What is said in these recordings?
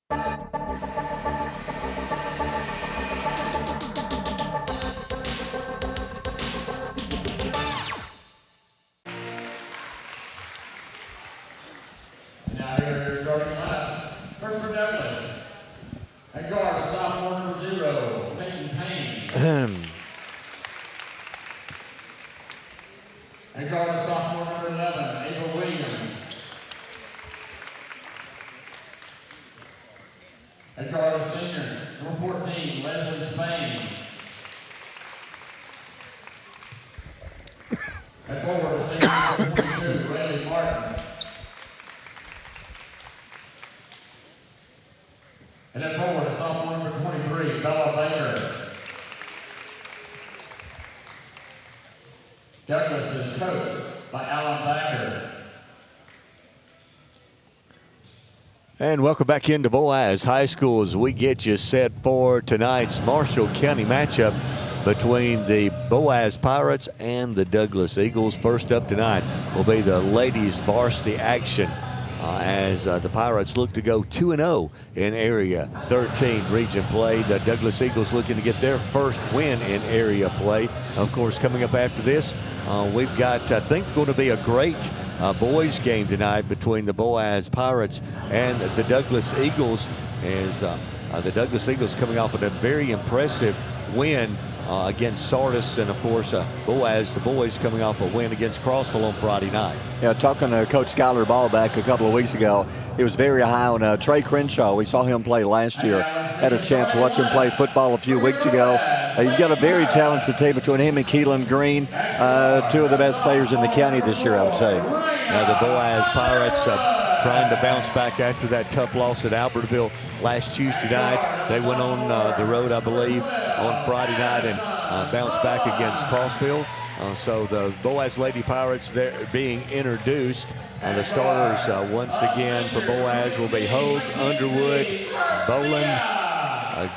Now here are your starting lineups. First for Douglas. At guard, sophomore number 0, Peyton Payne. At guard, sophomore number 11, Ava Williams. At guard, senior number 14, Leslie Spain. At forward, senior number 22, Riley Martin. And then forward, sophomore number 23, Bella Baker. Douglas is coached by Alan Baker. And welcome back into Boaz High School as we get you set for tonight's Marshall County matchup between the Boaz Pirates and the Douglas Eagles. First up tonight will be the ladies varsity action. As the Pirates look to go 2-0 in Area 13 region play. The Douglas Eagles looking to get their first win in area play. Of course, coming up after this, we've got, I think, going to be a great boys game tonight between the Boaz Pirates and the Douglas Eagles, as the Douglas Eagles coming off of a very impressive win against Sardis, and of course Boaz, the boys, coming off a win against Crossville on Friday night. Yeah, talking to Coach Skyler Ballback a couple of weeks ago, he was very high on Trey Crenshaw. We saw him play last year. Had a chance to watch him play football a few weeks ago. He's got a very talented team between him and Keelan Green, two of the best players in the county this year, I would say. Now the Boaz Pirates trying to bounce back after that tough loss at Albertville last Tuesday night. They went on the road, I believe, on Friday night and bounced back against Crossville. So the Boaz Lady Pirates, they're being introduced. The starters once again for Boaz will be Hogue, Underwood, Boland,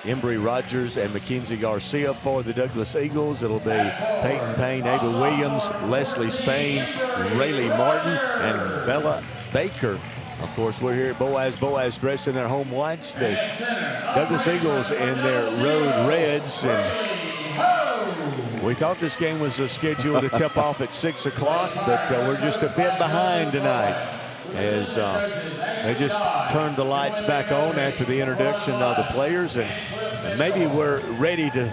Embry Rogers, and Mackenzie Garcia. For the Douglas Eagles, it'll be Peyton Payne, Ava Williams, Leslie Spain, Rayleigh Martin, and Bella Baker. Of course, we're here at Boaz. Boaz dressed in their home whites. The Douglas Eagles in their road reds. And we thought this game was scheduled to tip off at 6 o'clock, but we're just a bit behind tonight as they just turned the lights back on after the introduction of the players. And maybe we're ready to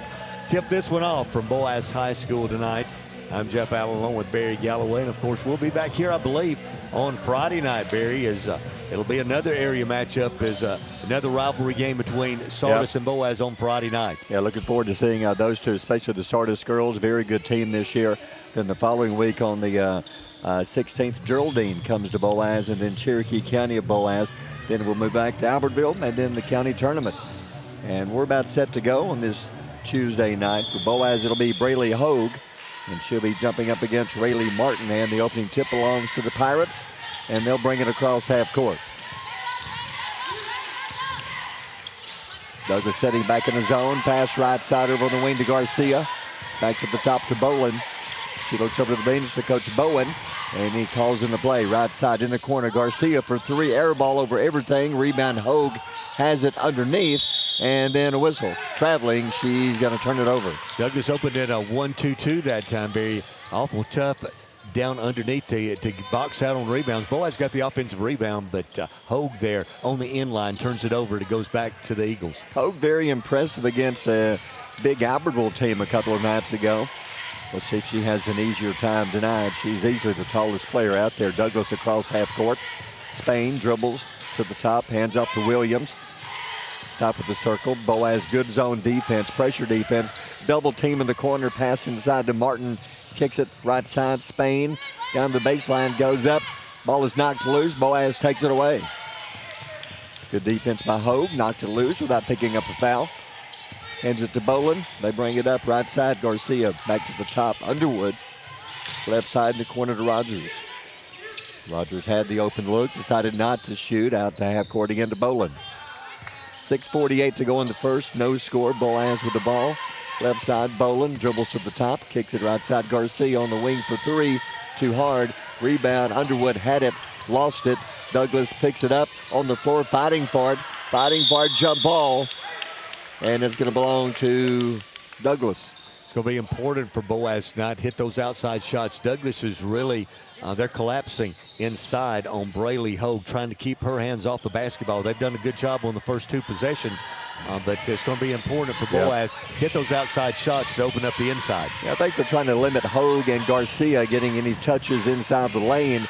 tip this one off from Boaz High School tonight. I'm Jeff Allen along with Barry Galloway, and of course we'll be back here, I believe, on Friday night, Barry, as it'll be another area matchup, as another rivalry game between Sardis and Boaz on Friday night. Yeah, looking forward to seeing those two, especially the Sardis girls. Very good team this year. Then the following week on the 16th, Geraldine comes to Boaz, and then Cherokee County of Boaz. Then we'll move back to Albertville, and then the county tournament. And we're about set to go on this Tuesday night. For Boaz, it'll be Braylee Hogue, and she'll be jumping up against Rayleigh Martin, and the opening tip belongs to the Pirates, and they'll bring it across half court. Douglas setting back in the zone, pass right side over on the wing to Garcia. Back to the top to Bowen. She looks over to the bench to Coach Bowen, and he calls in the play. Right side in the corner, Garcia for three, air ball over everything. Rebound, Hogue has it underneath. And then a whistle. Traveling, she's going to turn it over. Douglas opened it a 1-2-2 that time, Barry. Awful tough down underneath to box out on rebounds. Boaz got the offensive rebound, but Hogue there on the end line turns it over. It goes back to the Eagles. Hogue very impressive against the big Albertville team a couple of nights ago. Let's see if she has an easier time tonight. She's easily the tallest player out there. Douglas across half court. Spain dribbles to the top, hands off to Williams. Top of the circle. Boaz, good zone defense, pressure defense. Double team in the corner, pass inside to Martin. Kicks it right side, Spain. Down the baseline, goes up. Ball is knocked loose. Boaz takes it away. Good defense by Hogue. Knocked it loose without picking up a foul. Hands it to Boland. They bring it up right side. Garcia back to the top. Underwood. Left side in the corner to Rogers. Rogers had the open look. Decided not to shoot. Out to half court again to Boland. 6:48 to go in the first. No score. Boaz with the ball. Left side, Boland dribbles to the top. Kicks it right side. Garcia on the wing for three. Too hard. Rebound. Underwood had it. Lost it. Douglas picks it up on the floor, fighting for it. Fighting for it, jump ball. And it's going to belong to Douglas. It's going to be important for Boaz to not hit those outside shots. Douglas is really, they're collapsing inside on Braylee Hogue, trying to keep her hands off the basketball. They've done a good job on the first 2 possessions, but it's going to be important for Boaz. Hit those outside shots to open up the inside. Yeah, I think they're trying to limit Hogue and Garcia getting any touches inside the lane.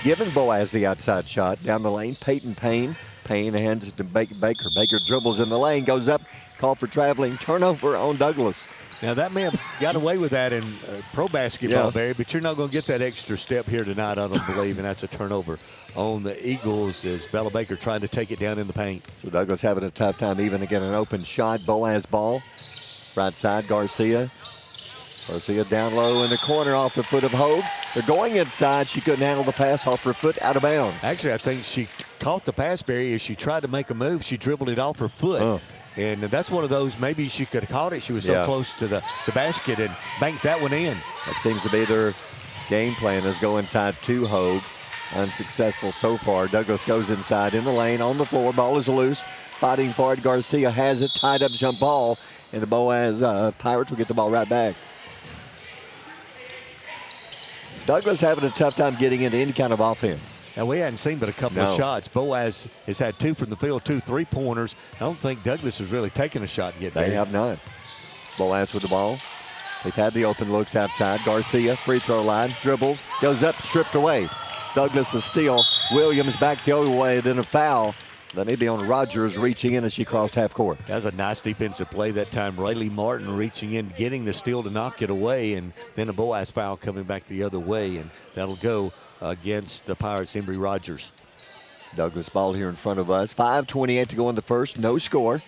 Giving Boaz the outside shot down the lane. Peyton Payne. Payne hands it to Baker. Baker dribbles in the lane, goes up, call for traveling, turnover on Douglas. Now, that may have got away with that in pro basketball, Barry, but you're not going to get that extra step here tonight, I don't believe, and that's a turnover on the Eagles as Bella Baker trying to take it down in the paint. So Douglas having a tough time even to get an open shot. Boaz ball. Right side, Garcia. Garcia down low in the corner off the foot of Hogue. They're going inside. She couldn't handle the pass off her foot, out of bounds. Actually, I think she caught the pass, Barry, as she tried to make a move. She dribbled it off her foot. And that's one of those, maybe she could have caught it. She was so close to the basket and banked that one in. That seems to be their game plan, is go inside to Hogue. Unsuccessful so far. Douglas goes inside in the lane, on the floor. Ball is loose. Fighting for it. Garcia has it. Tied up jump ball. And the Boaz Pirates will get the ball right back. Douglas having a tough time getting into any kind of offense. Now, we hadn't seen but a couple of shots. Boaz has had 2 from the field, 2 3-pointers. I don't think Douglas has really taken a shot yet. They have not. Boaz with the ball. They've had the open looks outside. Garcia, free throw line, dribbles, goes up, stripped away. Douglas a steal. Williams back the other way, then a foul. That may be on Rogers reaching in as she crossed half court. That was a nice defensive play that time. Rayleigh Martin reaching in, getting the steal to knock it away, and then a Boaz foul coming back the other way, and that'll go against the Pirates, Embry Rogers. Douglas ball here in front of us. 5:28 to go in the first. No score.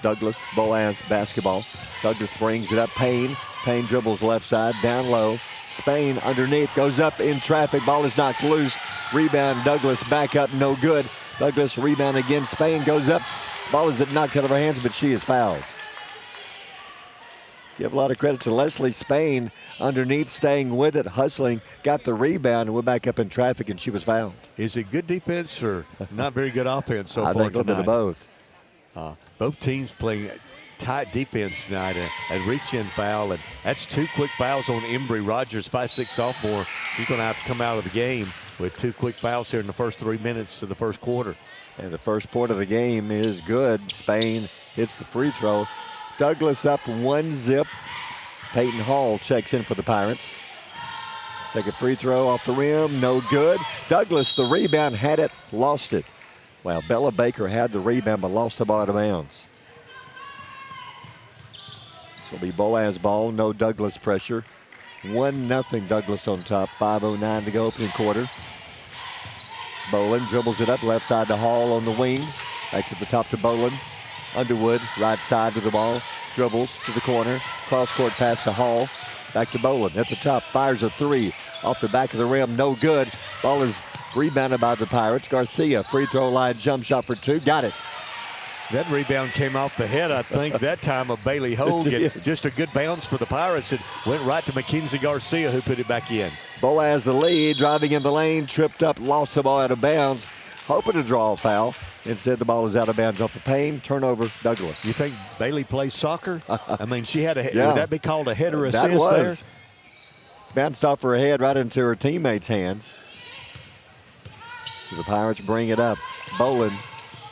Douglas, Boaz basketball. Douglas brings it up. Payne. Payne dribbles left side, down low. Spain underneath, goes up in traffic. Ball is knocked loose. Rebound, Douglas back up, no good. Douglas rebound again. Spain goes up. Ball is knocked out of her hands, but she is fouled. Give a lot of credit to Leslie Spain underneath, staying with it, hustling, got the rebound, and went back up in traffic, and she was fouled. Is it good defense or not very good offense so far tonight? I think a little bit of both. Both teams playing tight defense tonight, and reach-in foul, and that's 2 quick fouls on Embry Rogers, 5'6" sophomore. She's going to have to come out of the game with 2 quick fouls here in the first 3 minutes of the first quarter. And the first point of the game is good. Spain hits the free throw. Douglas up 1-zip. Peyton Hall checks in for the Pirates. Second free throw off the rim, no good. Douglas, the rebound, had it, lost it. Well, Bella Baker had the rebound but lost the ball out of bounds. This will be Boaz ball, no Douglas pressure. 1-0 Douglas on top, 5:09 to go, opening quarter. Boland dribbles it up, left side to Hall on the wing. Back to the top to Boland. Underwood, right side with the ball. Dribbles to the corner. Cross-court pass to Hall. Back to Boland at the top. Fires a 3 off the back of the rim. No good. Ball is rebounded by the Pirates. Garcia, free throw line, jump shot for 2. Got it. That rebound came off the head, I think, that time of Bailey Hogue. And just a good bounce for the Pirates. It went right to Mackenzie Garcia, who put it back in. Boaz the lead, driving in the lane, tripped up, lost the ball out of bounds. Hoping to draw a foul. Instead, the ball is out of bounds off the Payne. Turnover, Douglas. You think Bailey plays soccer? I mean, she had a would that be called a header assist that was. there? Bounced off her head right into her teammate's hands. So the Pirates bring it up. Boland,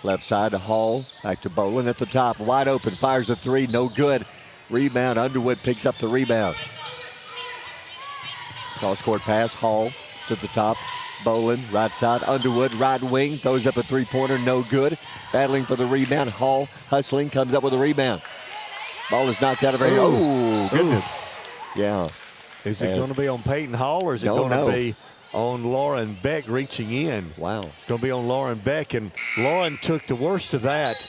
left side to Hall. Back to Boland at the top. Wide open, fires a 3, no good. Rebound, Underwood picks up the rebound. Cross-court pass, Hall to the top. Boland, right side, Underwood, right wing, throws up a 3-pointer, no good. Battling for the rebound, Hall, hustling, comes up with a rebound. Ball is knocked out of her hand. Oh, goodness. Yeah. Is it going to be on Peyton Hall, or is it going to be on Lauren Beck reaching in? Wow. It's going to be on Lauren Beck, and Lauren took the worst of that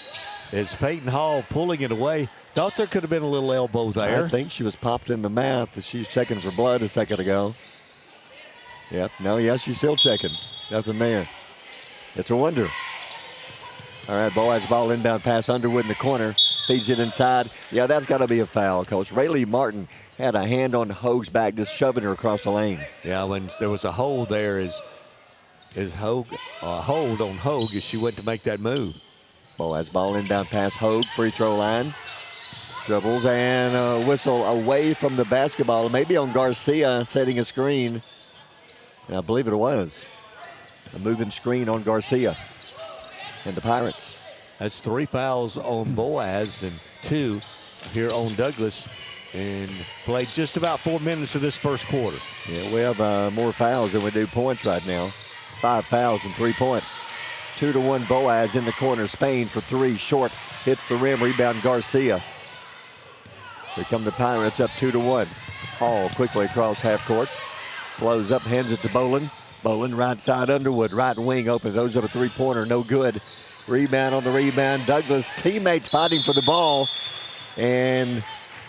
as Peyton Hall pulling it away. Thought there could have been a little elbow there. I think she was popped in the mouth as she's checking for blood a second ago. Yep, no, yeah, she's still checking. Nothing there. It's a wonder. All right, Boaz ball, inbound pass, Underwood in the corner. Feeds it inside. Yeah, that's got to be a foul, Coach. Rayleigh Martin had a hand on Hogue's back, just shoving her across the lane. Yeah, when there was a hole there, as is hold on Hogue as she went to make that move. Boaz ball inbound pass, Hogue, free throw line. Dribbles and a whistle away from the basketball, maybe on Garcia setting a screen. And I believe it was a moving screen on Garcia and the Pirates. That's 3 fouls on Boaz and 2 here on Douglas, and played just about 4 minutes of this first quarter. Yeah, we have more fouls than we do points right now. 5 fouls and 3 points. 2-1 Boaz in the corner. Spain for 3, short, hits the rim, rebound Garcia. Here come the Pirates up 2-1. Hall quickly across half court. Slows up, hands it to Bolin. Bolin right side Underwood, right wing open, throws up a 3-pointer, no good. Rebound on the rebound. Douglas teammates fighting for the ball and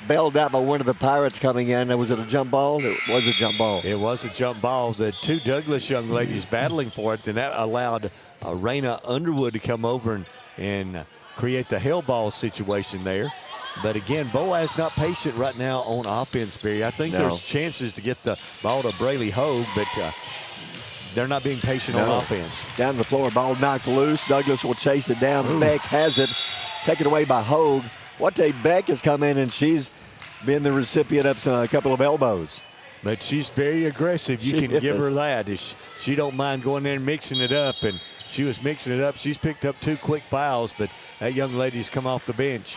bailed out by one of the Pirates coming in. Was it a jump ball? It was a jump ball. It was a jump ball. The 2 Douglas young ladies battling for it, and that allowed Raina Underwood to come over and create the hell ball situation there. But again, Boaz not patient right now on offense, Barry. I think there's chances to get the ball to Braley Hogue, but they're not being patient on offense. Down the floor, ball knocked loose. Douglas will chase it down. Ooh. Beck has it, taken away by Hogue. Wate Beck has come in, and she's been the recipient of a couple of elbows. But she's very aggressive. You can give her that. She don't mind going there and mixing it up, and she was mixing it up. She's picked up 2 quick fouls, but that young lady's come off the bench.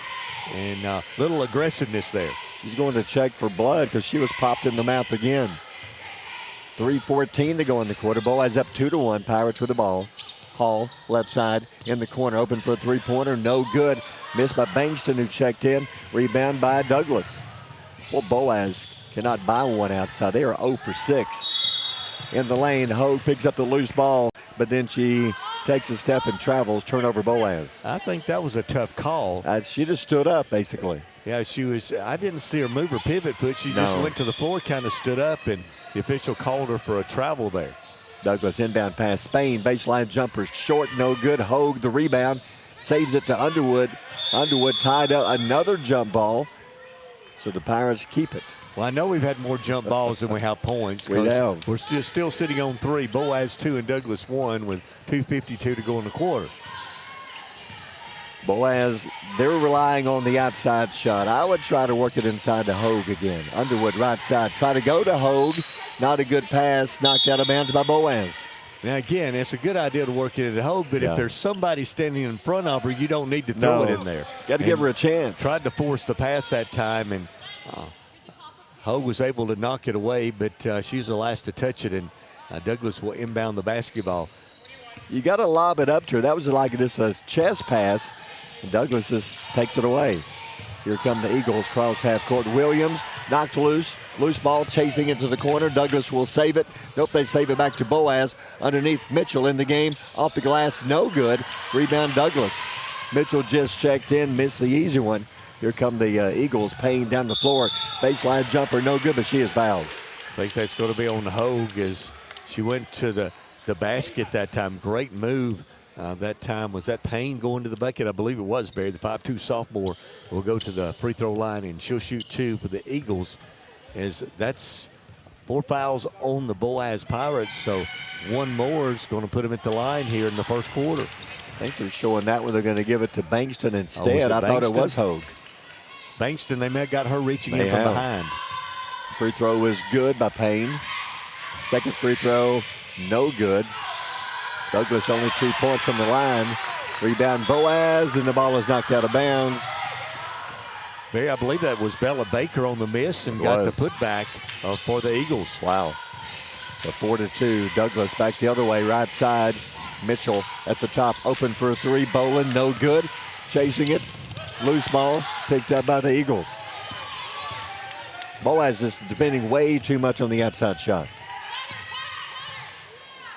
And little aggressiveness there. She's going to check for blood because she was popped in the mouth again. 3:14 to go in the quarter. Boaz up 2-1. Pirates with the ball. Hall, left side, in the corner, open for a 3-pointer. No good. Missed by Bankston, who checked in. Rebound by Douglas. Well, Boaz cannot buy one outside. They are 0 for 6. In the lane, Hogue picks up the loose ball, but then she takes a step and travels. Turnover Boaz. I think that was a tough call. She just stood up, basically. Yeah, I didn't see her move her pivot foot. She just went to the floor, kind of stood up, and the official called her for a travel there. Douglas inbound pass. Spain, baseline jumper, short, no good. Hogue, the rebound, saves it to Underwood. Underwood tied up another jump ball, so the Pirates keep it. Well, I know we've had more jump balls than we have points. We have. We're still sitting on 3. Boaz 2 and Douglas 1 with 2:52 to go in the quarter. Boaz, they're relying on the outside shot. I would try to work it inside to Hogue again. Underwood right side. Try to go to Hogue. Not a good pass. Knocked out of bounds by Boaz. Now, again, it's a good idea to work it at Hogue, but if there's somebody standing in front of her, you don't need to throw it in there. Got to give her a chance. Tried to force the pass that time, and Hogue was able to knock it away, but she's the last to touch it, and Douglas will inbound the basketball. You got to lob it up to her. That was like this chest pass, and Douglas just takes it away. Here come the Eagles, cross half court. Williams knocked loose. Loose ball chasing into the corner. Douglas will save it. Nope, they save it back to Boaz. Underneath Mitchell in the game. Off the glass, no good. Rebound Douglas. Mitchell just checked in, missed the easy one. Here come the Eagles paying down the floor. Baseline jumper, no good, but she is fouled. I think that's going to be on Hogue as she went to the basket that time. Great move that time. Was that Payne going to the bucket? I believe it was, Barry. The 5'2" sophomore will go to the free throw line, and she'll shoot 2 for the Eagles. That's 4 fouls on the Boaz Pirates, so 1 more is going to put them at the line here in the first quarter. I think they're showing that one. They're going to give it to Bankston instead. I thought it was Hogue. Bankston, they may have got her reaching in from behind. Free throw is good by Payne. Second free throw, no good. Douglas only 2 points from the line. Rebound Boaz, then the ball is knocked out of bounds. Barry, I believe that was Bella Baker on the miss and got the putback for the Eagles. Wow. So 4-2. Douglas back the other way, right side. Mitchell at the top, open for a 3. Bolin, no good. Chasing it. Loose ball, picked up by the Eagles. Boaz is depending way too much on the outside shot.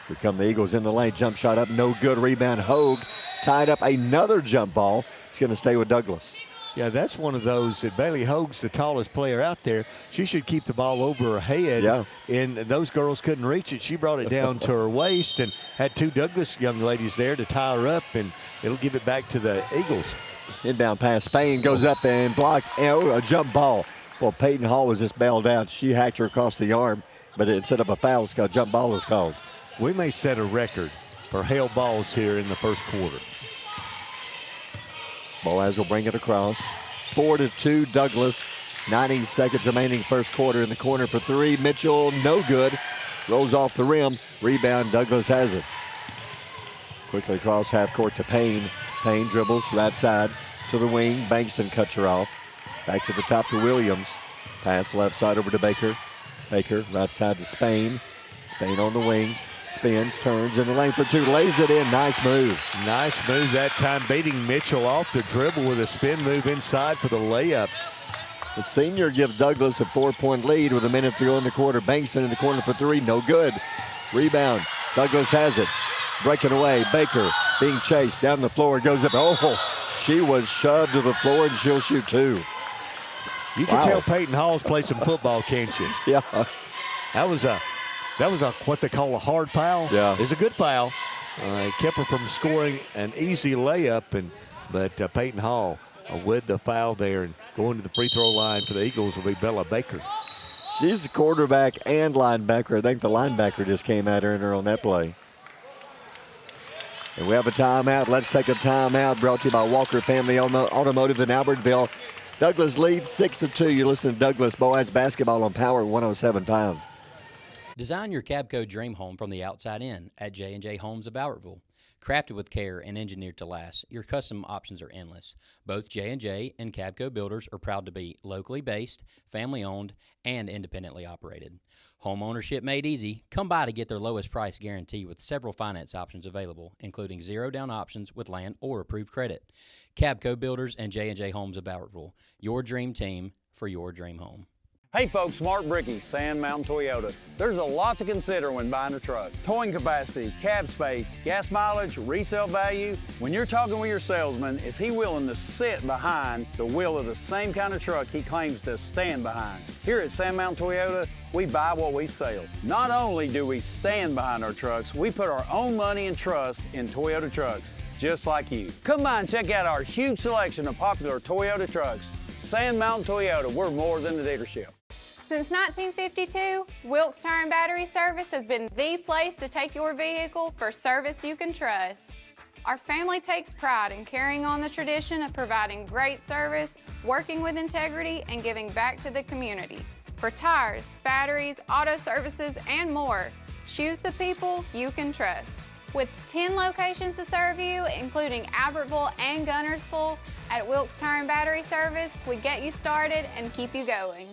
Here come the Eagles in the lane. Jump shot up, no good. Rebound Hogue. Tied up another jump ball. It's going to stay with Douglas. Yeah, that's one of those that Bailey Hogue's the tallest player out there. She should keep the ball over her head. Yeah. And those girls couldn't reach it. She brought it down to her waist and had 2 Douglas young ladies there to tie her up, and it'll give it back to the Eagles. Inbound pass. Spain goes up and blocked. A jump ball. Well, Peyton Hall was just bailed out. She hacked her across the arm, but instead of a foul, a jump ball is called. we may set a record for hail balls here in the first quarter. Boaz will bring it across. 4-2 Douglas. 90 seconds remaining first quarter. In the corner for three. Mitchell, no good. Rolls off the rim. Rebound, Douglas has it. Quickly across half court to Payne. Payne dribbles right side to the wing. Bankston cuts her off. Back to the top to Williams. Pass left side over to Baker. Baker right side to Spain. Spain on the wing. Spins, turns in the lane for two. Lays it in. Nice move. Nice move that time, beating Mitchell off the dribble with a spin move inside for the layup. The senior gives Douglas a 4-point lead with a minute to go in the quarter. Bankston in the corner for three. No good. Rebound. Douglas has it. Breaking away. Baker being chased down the floor. Goes up. Oh, she was shoved to the floor, and she'll shoot two. You can tell Peyton Hall's played some football, can't you? Yeah. That was a what they call a hard foul. Yeah. It's a good foul. It kept her from scoring an easy layup, but Peyton Hall with the foul there and going to the free throw line for the Eagles will be Bella Baker. She's the quarterback and linebacker. I think the linebacker just came at her on that play. And we have a timeout. Let's take a timeout. Brought to you by Walker Family Automotive in Albertville. Douglas leads 6-2. You listen to Douglas Boaz basketball on Power 107.5. Design your Cabco dream home from the outside in at J&J Homes of Albertville. Crafted with care and engineered to last, your custom options are endless. Both J&J and Cabco builders are proud to be locally based, family-owned, and independently operated. Home ownership made easy. Come by to get their lowest price guarantee with several finance options available, including zero-down options with land or approved credit. Cabco Builders and J&J Homes of Albertville, your dream team for your dream home. Hey folks, Mark Brickey, Sand Mountain Toyota. There's a lot to consider when buying a truck. Towing capacity, cab space, gas mileage, resale value. When you're talking with your salesman, is he willing to sit behind the wheel of the same kind of truck he claims to stand behind? Here at Sand Mountain Toyota, we buy what we sell. Not only do we stand behind our trucks, we put our own money and trust in Toyota trucks, just like you. Come by and check out our huge selection of popular Toyota trucks. Sand Mountain Toyota, we're more than a dealership. Since 1952, Wilkes Tire and Battery Service has been the place to take your vehicle for service you can trust. Our family takes pride in carrying on the tradition of providing great service, working with integrity, and giving back to the community. For tires, batteries, auto services, and more, choose the people you can trust. With 10 locations to serve you, including Albertville and Gunnersville, at Wilkes Tire and Battery Service, we get you started and keep you going.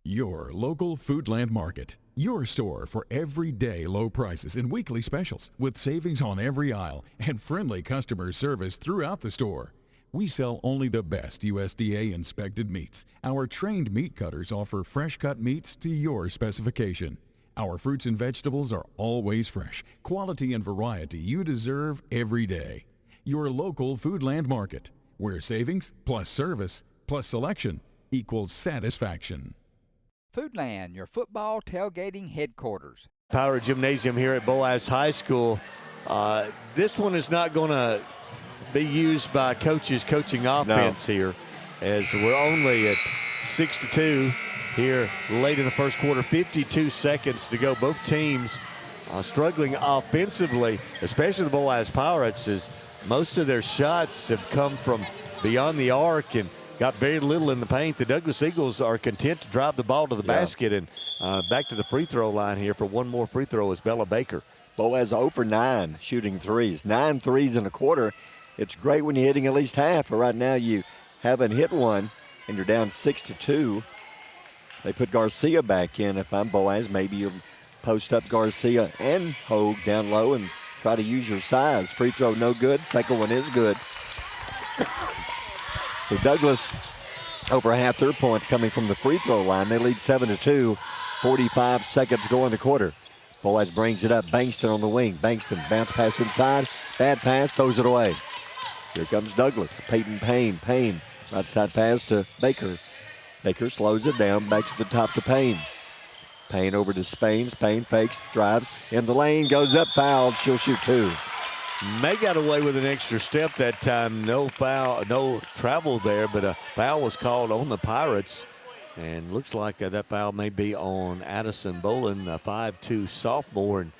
Your local Foodland Market. Your store for everyday low prices and weekly specials with savings on every aisle and friendly customer service throughout the store. We sell only the best USDA inspected meats. Our trained meat cutters offer fresh cut meats to your specification. Our fruits and vegetables are always fresh, quality and variety you deserve every day. Your local Foodland Market, where savings plus service plus selection equals satisfaction. Foodland, your football tailgating headquarters. Power Gymnasium here at Boaz High School. This one is not going to be used by coaches coaching offense here, as we're only at 6-2 here late in the first quarter. 52 seconds to go. Both teams struggling offensively, especially the Boaz Pirates, as most of their shots have come from beyond the arc and got very little in the paint. The Douglas Eagles are content to drive the ball to the basket, and back to the free throw line here for one more free throw is Bella Baker. Boaz 0 for 9 shooting threes. 9 threes in a quarter. It's great when you're hitting at least half, but right now you haven't hit one, and you're down 6-2. They put Garcia back in. If I'm Boaz, maybe you post up Garcia and Hogue down low and try to use your size. Free throw no good. Second one is good. So Douglas over half their points coming from the free throw line. They lead 7-2. 45 seconds go in the quarter. Boaz brings it up. Bankston on the wing. Bankston bounce pass inside. Bad pass, throws it away. Here comes Douglas. Peyton Payne. Payne. Right side pass to Baker. Baker slows it down. Back to the top to Payne. Payne over to Spain. Spain fakes, drives in the lane, goes up, fouled. She'll shoot two. May got away with an extra step that time. No foul, no travel there, but a foul was called on the Pirates. And looks like that foul may be on Addison Bolin, a 5'2 sophomore. And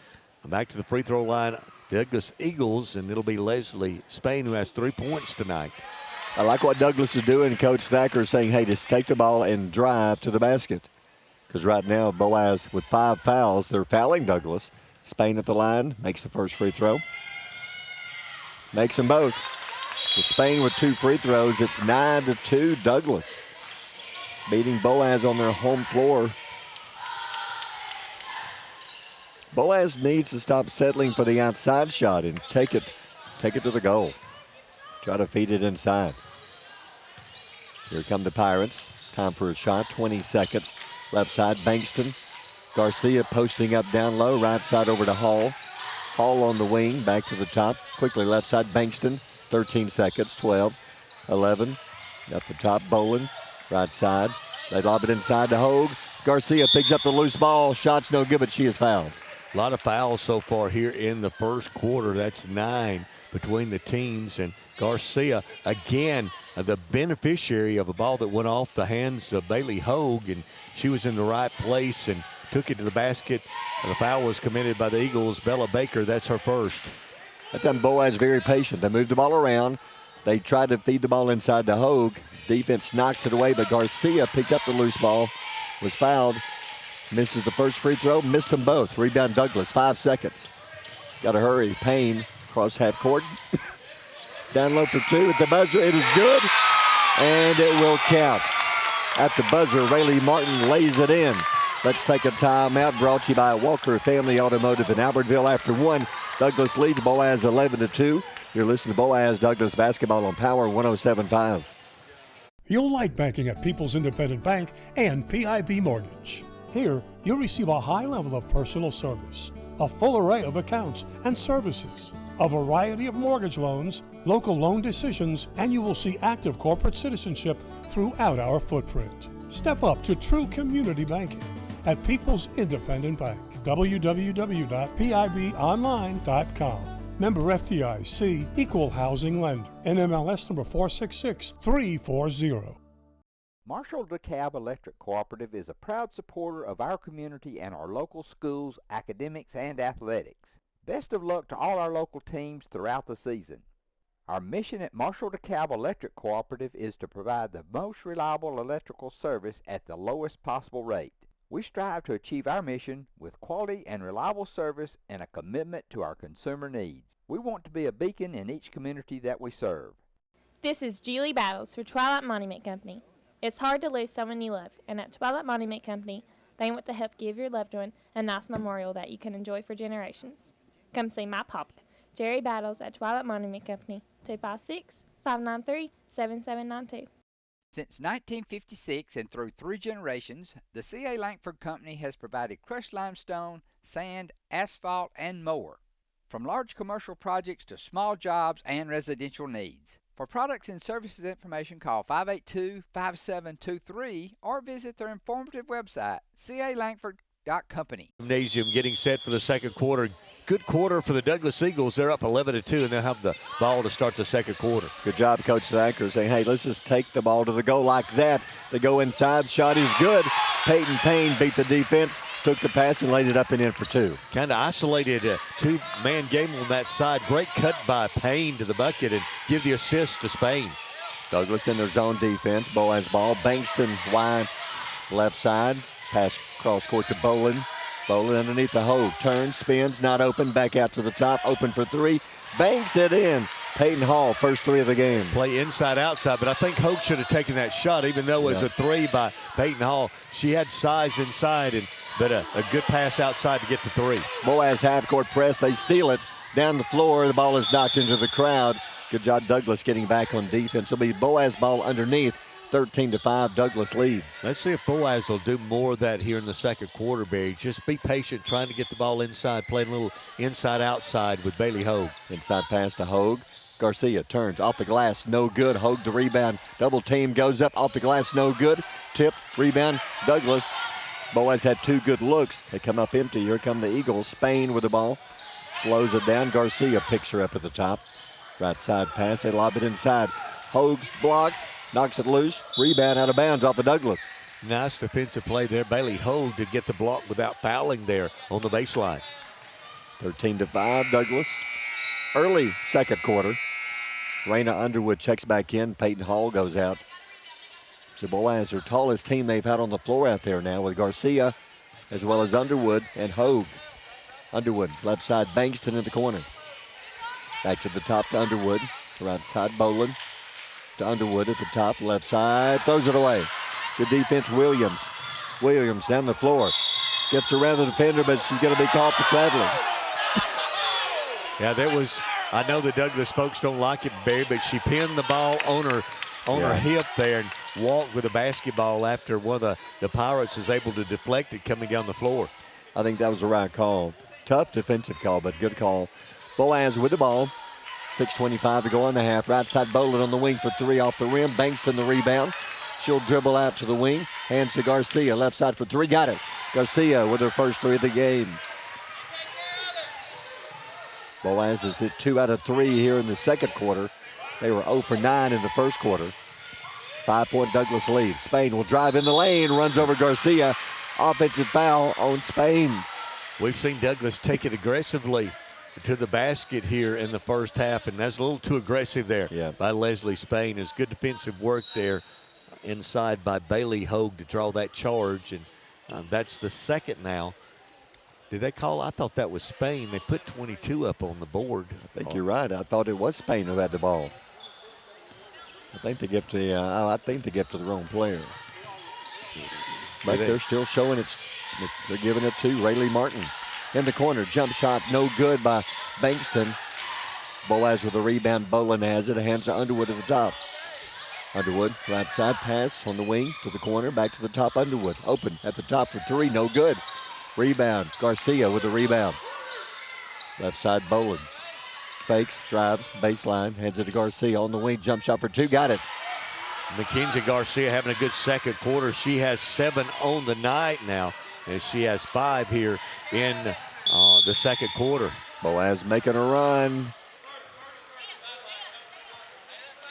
Back to the free throw line, Douglas Eagles, and it'll be Leslie Spain who has 3 points tonight. I like what Douglas is doing. Coach Thacker is saying, hey, just take the ball and drive to the basket. Because right now, Boaz with 5 fouls, they're fouling Douglas. Spain at the line, makes the first free throw. Makes them both. So Spain with 2 free throws. It's 9-2 Douglas. Beating Boaz on their home floor. Boaz needs to stop settling for the outside shot and take it to the goal. Try to feed it inside. Here come the Pirates. Time for a shot, 20 seconds. Left side, Bankston. Garcia posting up down low, right side over to Hall. Hall on the wing, back to the top. Quickly left side, Bankston. 13 seconds, 12, 11. Up the top, Bolin. Right side. They lob it inside to Hogue. Garcia picks up the loose ball. Shot's no good, but she is fouled. A lot of fouls so far here in the first quarter. That's 9 between the teams. And Garcia, again, the beneficiary of a ball that went off the hands of Bailey Hogue, and she was in the right place and took it to the basket. And the foul was committed by the Eagles. Bella Baker, that's her first. That time Boaz very patient. They moved the ball around. They tried to feed the ball inside to Hogue. Defense knocks it away, but Garcia picked up the loose ball, was fouled. Misses the first free throw, missed them both. Rebound Douglas, 5 seconds. Got to hurry. Payne across half court. Down low for 2 at the buzzer. It is good, and it will count. At the buzzer, Rayleigh Martin lays it in. Let's take a timeout. Brought to you by Walker Family Automotive in Albertville. After 1, Douglas leads Boaz 11-2. You're listening to Boaz Douglas basketball on Power 107.5. You'll like banking at People's Independent Bank and PIB Mortgage. Here, you'll receive a high level of personal service, a full array of accounts and services, a variety of mortgage loans, local loan decisions, and you will see active corporate citizenship throughout our footprint. Step up to true community banking at People's Independent Bank. www.pibonline.com. Member FDIC, Equal Housing Lender. NMLS number 466340. Marshall DeKalb Electric Cooperative is a proud supporter of our community and our local schools, academics, and athletics. Best of luck to all our local teams throughout the season. Our mission at Marshall DeKalb Electric Cooperative is to provide the most reliable electrical service at the lowest possible rate. We strive to achieve our mission with quality and reliable service and a commitment to our consumer needs. We want to be a beacon in each community that we serve. This is Julie Battles for Twilight Monument Company. It's hard to lose someone you love, and at Twilight Monument Company, they want to help give your loved one a nice memorial that you can enjoy for generations. Come see my papa, Jerry Battles, at Twilight Monument Company, 256-593-7792. Since 1956 and through 3 generations, the C.A. Langford Company has provided crushed limestone, sand, asphalt, and more, from large commercial projects to small jobs and residential needs. For products and services information, call 582-5723 or visit their informative website, calangford.company. Gymnasium getting set for the second quarter. Good quarter for the Douglas Eagles. They're up 11-2, and they'll have the ball to start the second quarter. Good job, Coach Thacker, saying, hey, let's just take the ball to the goal like that. They go inside. Shot is good. Peyton Payne beat the defense, took the pass, and laid it up and in for 2. Kind of isolated a 2-man game on that side. Great cut by Payne to the bucket and give the assist to Spain. Douglas in their zone defense. Boaz ball. Bankston wide left side. Pass cross court to Bolin. Bolin underneath the Hogue. Turns, spins, not open. Back out to the top. Open for 3. Banks it in. Peyton Hall, first 3 of the game. Play inside, outside, but I think Hogue should have taken that shot, even though it was a 3 by Peyton Hall. She had size inside, but a good pass outside to get to 3. Boaz half-court press. They steal it down the floor. The ball is knocked into the crowd. Good job, Douglas, getting back on defense. It'll be Boaz ball underneath. 13-5, Douglas leads. Let's see if Boaz will do more of that here in the second quarter, Barry. Just be patient, trying to get the ball inside, playing a little inside-outside with Bailey Hogue. Inside pass to Hogue. Garcia turns off the glass, no good. Hogue the rebound. Double team goes up off the glass, no good. Tip, rebound, Douglas. Boaz had 2 good looks. They come up empty. Here come the Eagles. Spain with the ball. Slows it down. Garcia picks her up at the top. Right side pass. They lob it inside. Hogue blocks, knocks it loose. Rebound out of bounds off the Douglas. Nice defensive play there. Bailey Hogue to get the block without fouling there on the baseline. 13-5, Douglas. Early second quarter. Raina Underwood checks back in. Peyton Hall goes out. So Boaz, their tallest team they've had on the floor out there now with Garcia as well as Underwood and Hogue. Underwood, left side, Bankston in the corner. Back to the top to Underwood. Right side, Boland to Underwood at the top, left side, throws it away. Good defense, Williams. Williams down the floor. Gets around the defender, but she's going to be called for traveling. Yeah, that was, I know the Douglas folks don't like it, Barry, but she pinned the ball on her hip there and walked with a basketball after one of the Pirates is able to deflect it coming down the floor. I think that was the right call. Tough defensive call, but good call. Boaz with the ball. 6:25 to go in the half. Right side, Boland on the wing for three off the rim. Bankston the rebound. She'll dribble out to the wing. Hands to Garcia. Left side for three. Got it. Garcia with her first three of the game. Boaz has hit 2 out of 3 here in the second quarter. They were 0 for 9 in the first quarter. 5-point Douglas lead. Spain will drive in the lane. Runs over Garcia. Offensive foul on Spain. We've seen Douglas take it aggressively to the basket here in the first half, and that's a little too aggressive there by Leslie Spain. It's good defensive work there inside by Bailey Hogue to draw that charge, and that's the second now. Did they call? I thought that was Spain. They put 22 up on the board. I think you're right. I thought it was Spain who had the ball. I think they give to the wrong player. But they're still showing they're giving it to Rayleigh Martin. In the corner, jump shot, no good by Bankston. Boaz with a rebound. Boland has it. Hands to Underwood at the top. Underwood, right side pass on the wing to the corner. Back to the top, Underwood. Open at the top for three, no good. Rebound, Garcia with the rebound. Left side, Boland. Fakes, drives, baseline, hands it to Garcia on the wing. Jump shot for two, got it. Mackenzie Garcia having a good second quarter. She has 7 on the night now, and she has 5 here in the second quarter. Boaz making a run.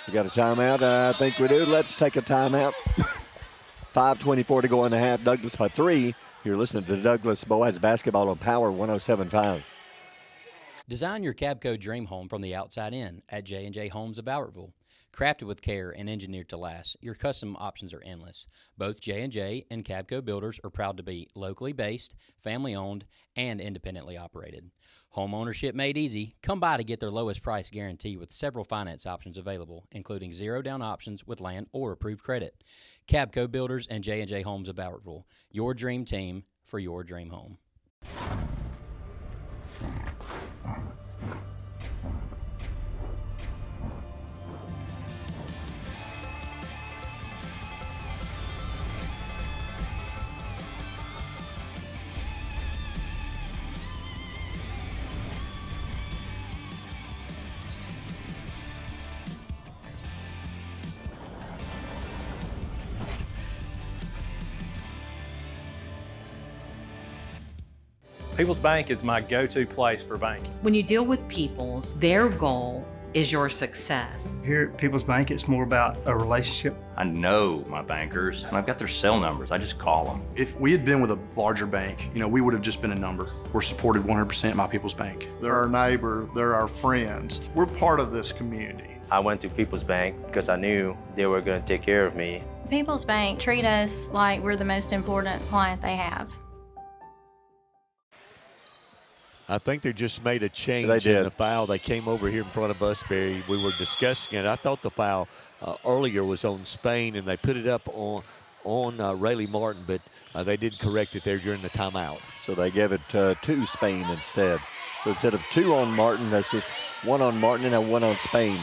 We got a timeout? I think we do. Let's take a timeout. 5:24 to go in the half. Douglas by 3. You're listening to Douglas Boaz basketball on Power 107.5. Design your Cabco dream home from the outside in at J&J Homes of Albertville. Crafted with care and engineered to last, your custom options are endless. Both J&J and Cabco builders are proud to be locally based, family-owned, and independently operated. Home ownership made easy. Come by to get their lowest price guarantee with several finance options available, including zero-down options with land or approved credit. Cabco Builders and J&J Homes of Albertville, your dream team for your dream home. People's Bank is my go-to place for banking. When you deal with People's, their goal is your success. Here at People's Bank, it's more about a relationship. I know my bankers, and I've got their cell numbers. I just call them. If we had been with a larger bank, we would have just been a number. We're supported 100% by People's Bank. They're our neighbor, they're our friends. We're part of this community. I went to People's Bank because I knew they were going to take care of me. People's Bank treat us like we're the most important client they have. I think they just made a change in the foul. They came over here in front of us, Barry. We were discussing it. I thought the foul earlier was on Spain, and they put it up on Rayleigh Martin, but they did correct it there during the timeout. So they gave it to Spain instead. So instead of 2 on Martin, that's just 1 on Martin and a 1 on Spain.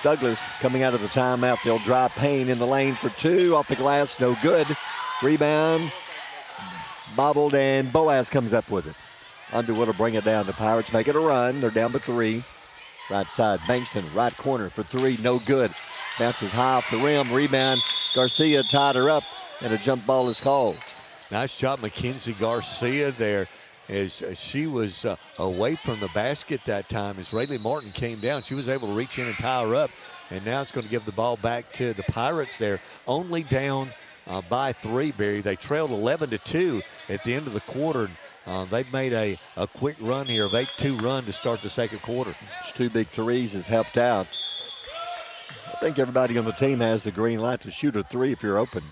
Douglas coming out of the timeout. They'll drive Payne in the lane for 2. Off the glass, no good. Rebound, bobbled, and Boaz comes up with it. Underwood will bring it down. The Pirates make it a run. They're down to 3. Right side, Bankston, right corner for 3, no good. Bounces high off the rim, rebound. Garcia tied her up, and a jump ball is called. Nice shot, Mackenzie Garcia there, as she was away from the basket that time. As Rayleigh Martin came down, she was able to reach in and tie her up, and now it's going to give the ball back to the Pirates there. Only down by 3, Barry. They trailed 11-2 at the end of the quarter. they've made a quick run here of 8-2 run to start the second quarter. Those 2 big threes has helped out. I think everybody on the team has the green light to shoot a 3 if you're open.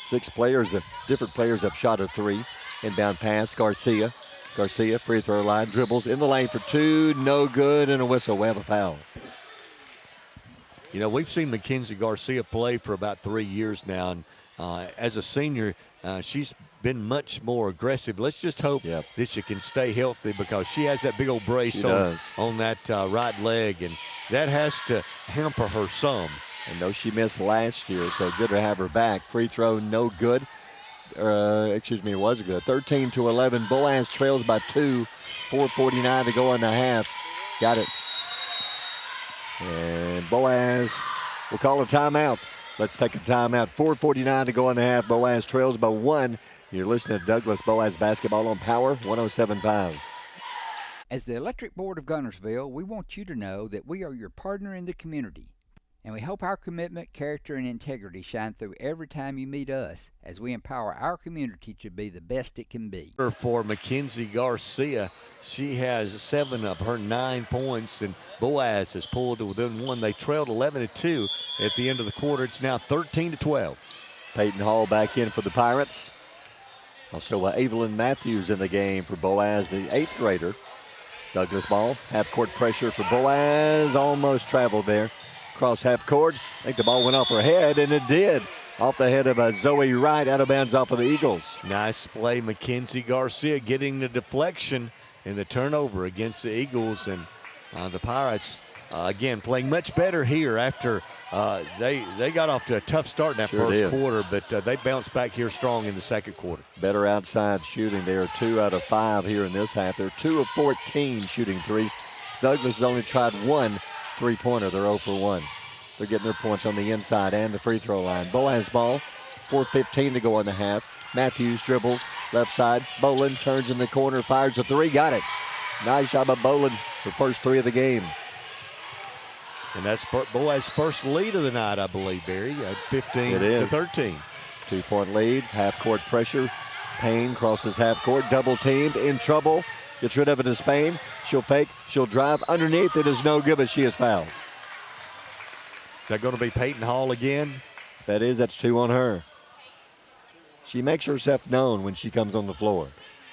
6 players, different players have shot a 3. Inbound pass, Garcia. Garcia, free throw line, dribbles in the lane for 2, no good, and a whistle. We have a foul. You know, we've seen Mackenzie Garcia play for about 3 years now, and as a senior, she's been much more aggressive. Let's just hope that she can stay healthy, because she has that big old brace on that right leg, and that has to hamper her some. I know she missed last year, so good to have her back. Free throw, no good. It was good. 13-11. Boaz trails by 2. 4:49 to go in the half. Got it. And Boaz will call a timeout. Let's take a timeout. 4:49 to go in the half. Boaz trails by 1. You're listening to Douglas Boaz Basketball on Power 107.5. As the Electric Board of Guntersville, we want you to know that we are your partner in the community. And we hope our commitment, character, and integrity shine through every time you meet us as we empower our community to be the best it can be. For Mackenzie Garcia, she has 7 of her 9 points, and Boaz has pulled to within 1. They trailed 11-2 at the end of the quarter. It's now 13-12. Peyton Hall back in for the Pirates. Also Evelyn Matthews in the game for Boaz, the 8th grader. Douglas ball, half-court pressure for Boaz, almost traveled there. Cross half court. I think the ball went off her head, and it did. Off the head of Zoe Wright, out of bounds off of the Eagles. Nice play, Mackenzie Garcia getting the deflection and the turnover against the Eagles, and the Pirates again playing much better here after they got off to a tough start in that first quarter, but they bounced back here strong in the second quarter. Better outside shooting. They are 2 out of 5 here in this half. They're 2 of 14 shooting threes. Douglas has only tried 1 3-pointer. They're 0 for 1. They're getting their points on the inside and the free throw line. Boaz ball, 4:15 to go in the half. Matthews dribbles, left side. Boland turns in the corner, fires a 3, got it. Nice job by Boland, the first 3 of the game. And that's Boaz's first lead of the night, I believe, Barry, at 15-13. 2-point lead, half-court pressure. Payne crosses half-court, double-teamed, in trouble. Gets rid of it to Spain. She'll fake, she'll drive. Underneath, it is no good, but she is fouled. Is that going to be Peyton Hall again? If that is, that's 2 on her. She makes herself known when she comes on the floor.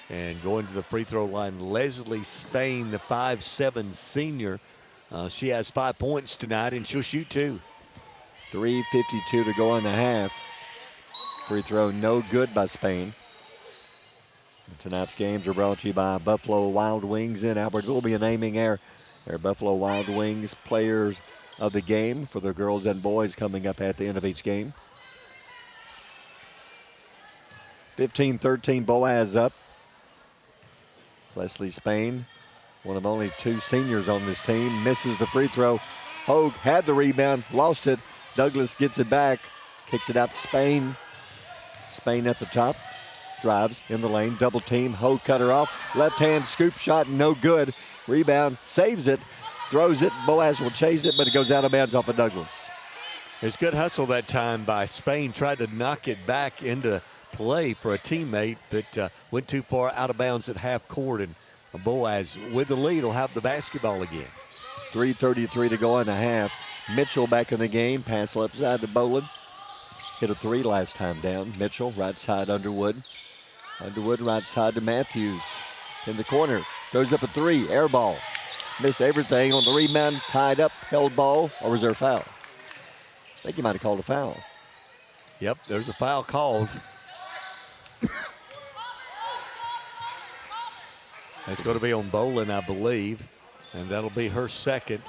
And going to the free throw line, Leslie Spain, the 5'7" senior. She has 5 points tonight, and she'll shoot 2. 3:52 to go in the half. Free throw no good by Spain. Tonight's games are brought to you by Buffalo Wild Wings in Albertville. Will be a naming our Buffalo Wild Wings players of the game for the girls and boys coming up at the end of each game. 15-13, Boaz up. Leslie Spain, one of only 2 seniors on this team, misses the free throw. Hogue had the rebound, lost it. Douglas gets it back, kicks it out to Spain. Spain at the top. Drives in the lane, double team. Hogue cut her off. Left hand scoop shot, no good. Rebound, saves it, throws it. Boaz will chase it, but it goes out of bounds off of Douglas. It's good hustle that time by Spain. Tried to knock it back into play for a teammate, but went too far out of bounds at half court. And Boaz, with the lead, will have the basketball again. 3:33 to go in the half. Mitchell back in the game. Pass left side to Boland. Hit a 3 last time down. Mitchell, right side, Underwood. Underwood, right side to Matthews. In the corner, throws up a 3, air ball. Missed everything on the rebound, tied up, held ball, or was there a foul? I think he might have called a foul. Yep, there's a foul called. It's going to be on Boland, I believe, and that'll be her second.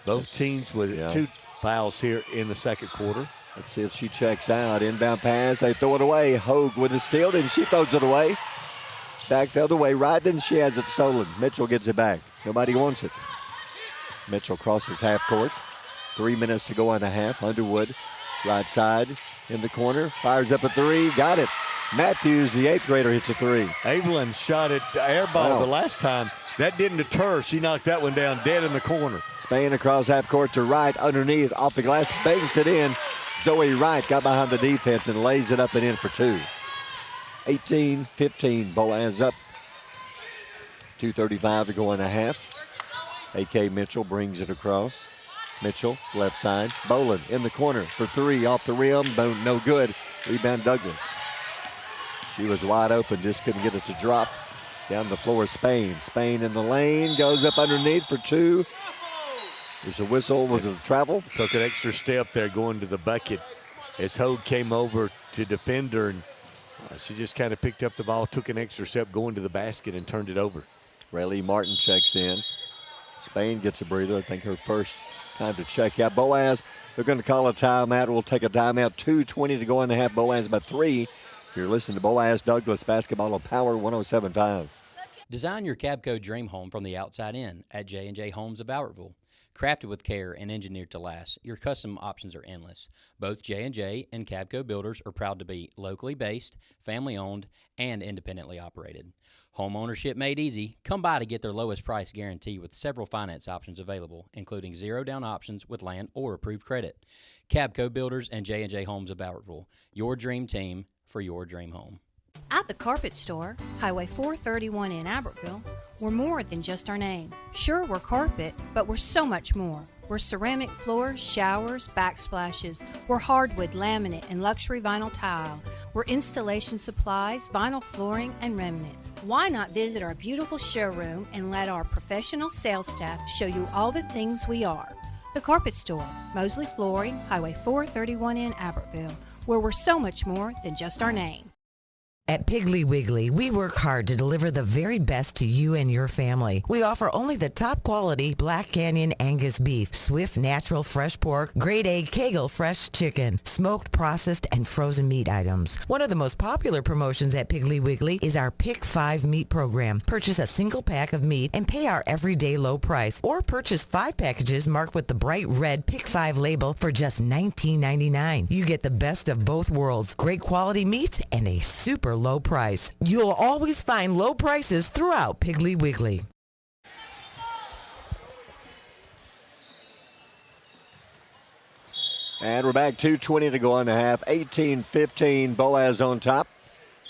Both teams with 2 fouls here in the second quarter. Let's see if she checks out. Inbound pass, they throw it away. Hogue with the steal, then she throws it away. Back the other way, right, then she has it stolen. Mitchell gets it back. Nobody wants it. Mitchell crosses half court. 3 minutes to go in the half. Underwood, right side, in the corner. Fires up a 3, got it. Matthews, the 8th grader, hits a 3. Evelyn shot it air ball the last time. That didn't deter. She knocked that one down dead in the corner. Spain across half court to right, underneath, off the glass, banks it in. Zoe Wright got behind the defense and lays it up and in for two. 18-15, Boaz up. 2:35 to go in the half. A.K. Mitchell brings it across. Mitchell, left side. Boland in the corner for three, off the rim, no good. Rebound Douglas. She was wide open, just couldn't get it to drop. Down the floor, Spain. Spain in the lane, goes up underneath for two. There's a whistle. Was it a travel? Took an extra step there going to the bucket as Hogue came over to defend her, and she just kind of picked up the ball, took an extra step going to the basket and turned it over. Rayleigh Martin checks in. Spain gets a breather. I think her first time to check out. Boaz, they're going to call a timeout. We'll take a timeout. 2:20 to go in the half. Boaz by 3. You're listening to Boaz Douglas Basketball on Power 107.5. Design your Cabco dream home from the outside in at J&J Homes of Albertville. Crafted with care and engineered to last, your custom options are endless. Both J&J and Cabco builders are proud to be locally based, family-owned, and independently operated. Home ownership made easy. Come by to get their lowest price guarantee with several finance options available, including zero-down options with land or approved credit. Cabco Builders and J&J Homes of Albertville, your dream team for your dream home. At the Carpet Store, Highway 431 in Albertville, we're more than just our name. Sure, we're carpet, but we're so much more. We're ceramic floors, showers, backsplashes. We're hardwood, laminate, and luxury vinyl tile. We're installation supplies, vinyl flooring, and remnants. Why not visit our beautiful showroom and let our professional sales staff show you all the things we are? The Carpet Store, Mosley Flooring, Highway 431 in Albertville, where we're so much more than just our name. At Piggly Wiggly, we work hard to deliver the very best to you and your family. We offer only the top quality Black Canyon Angus beef, Swift natural fresh pork, grade A Kegel fresh chicken, smoked, processed, and frozen meat items. One of the most popular promotions at Piggly Wiggly is our Pick 5 meat program. Purchase a single pack of meat and pay our everyday low price, or purchase 5 packages marked with the bright red Pick 5 label for just $19.99. You get the best of both worlds, great quality meats and a super low price. You'll always find low prices throughout Piggly Wiggly. And we're back. 2:20 to go in the half. 18-15. Boaz on top.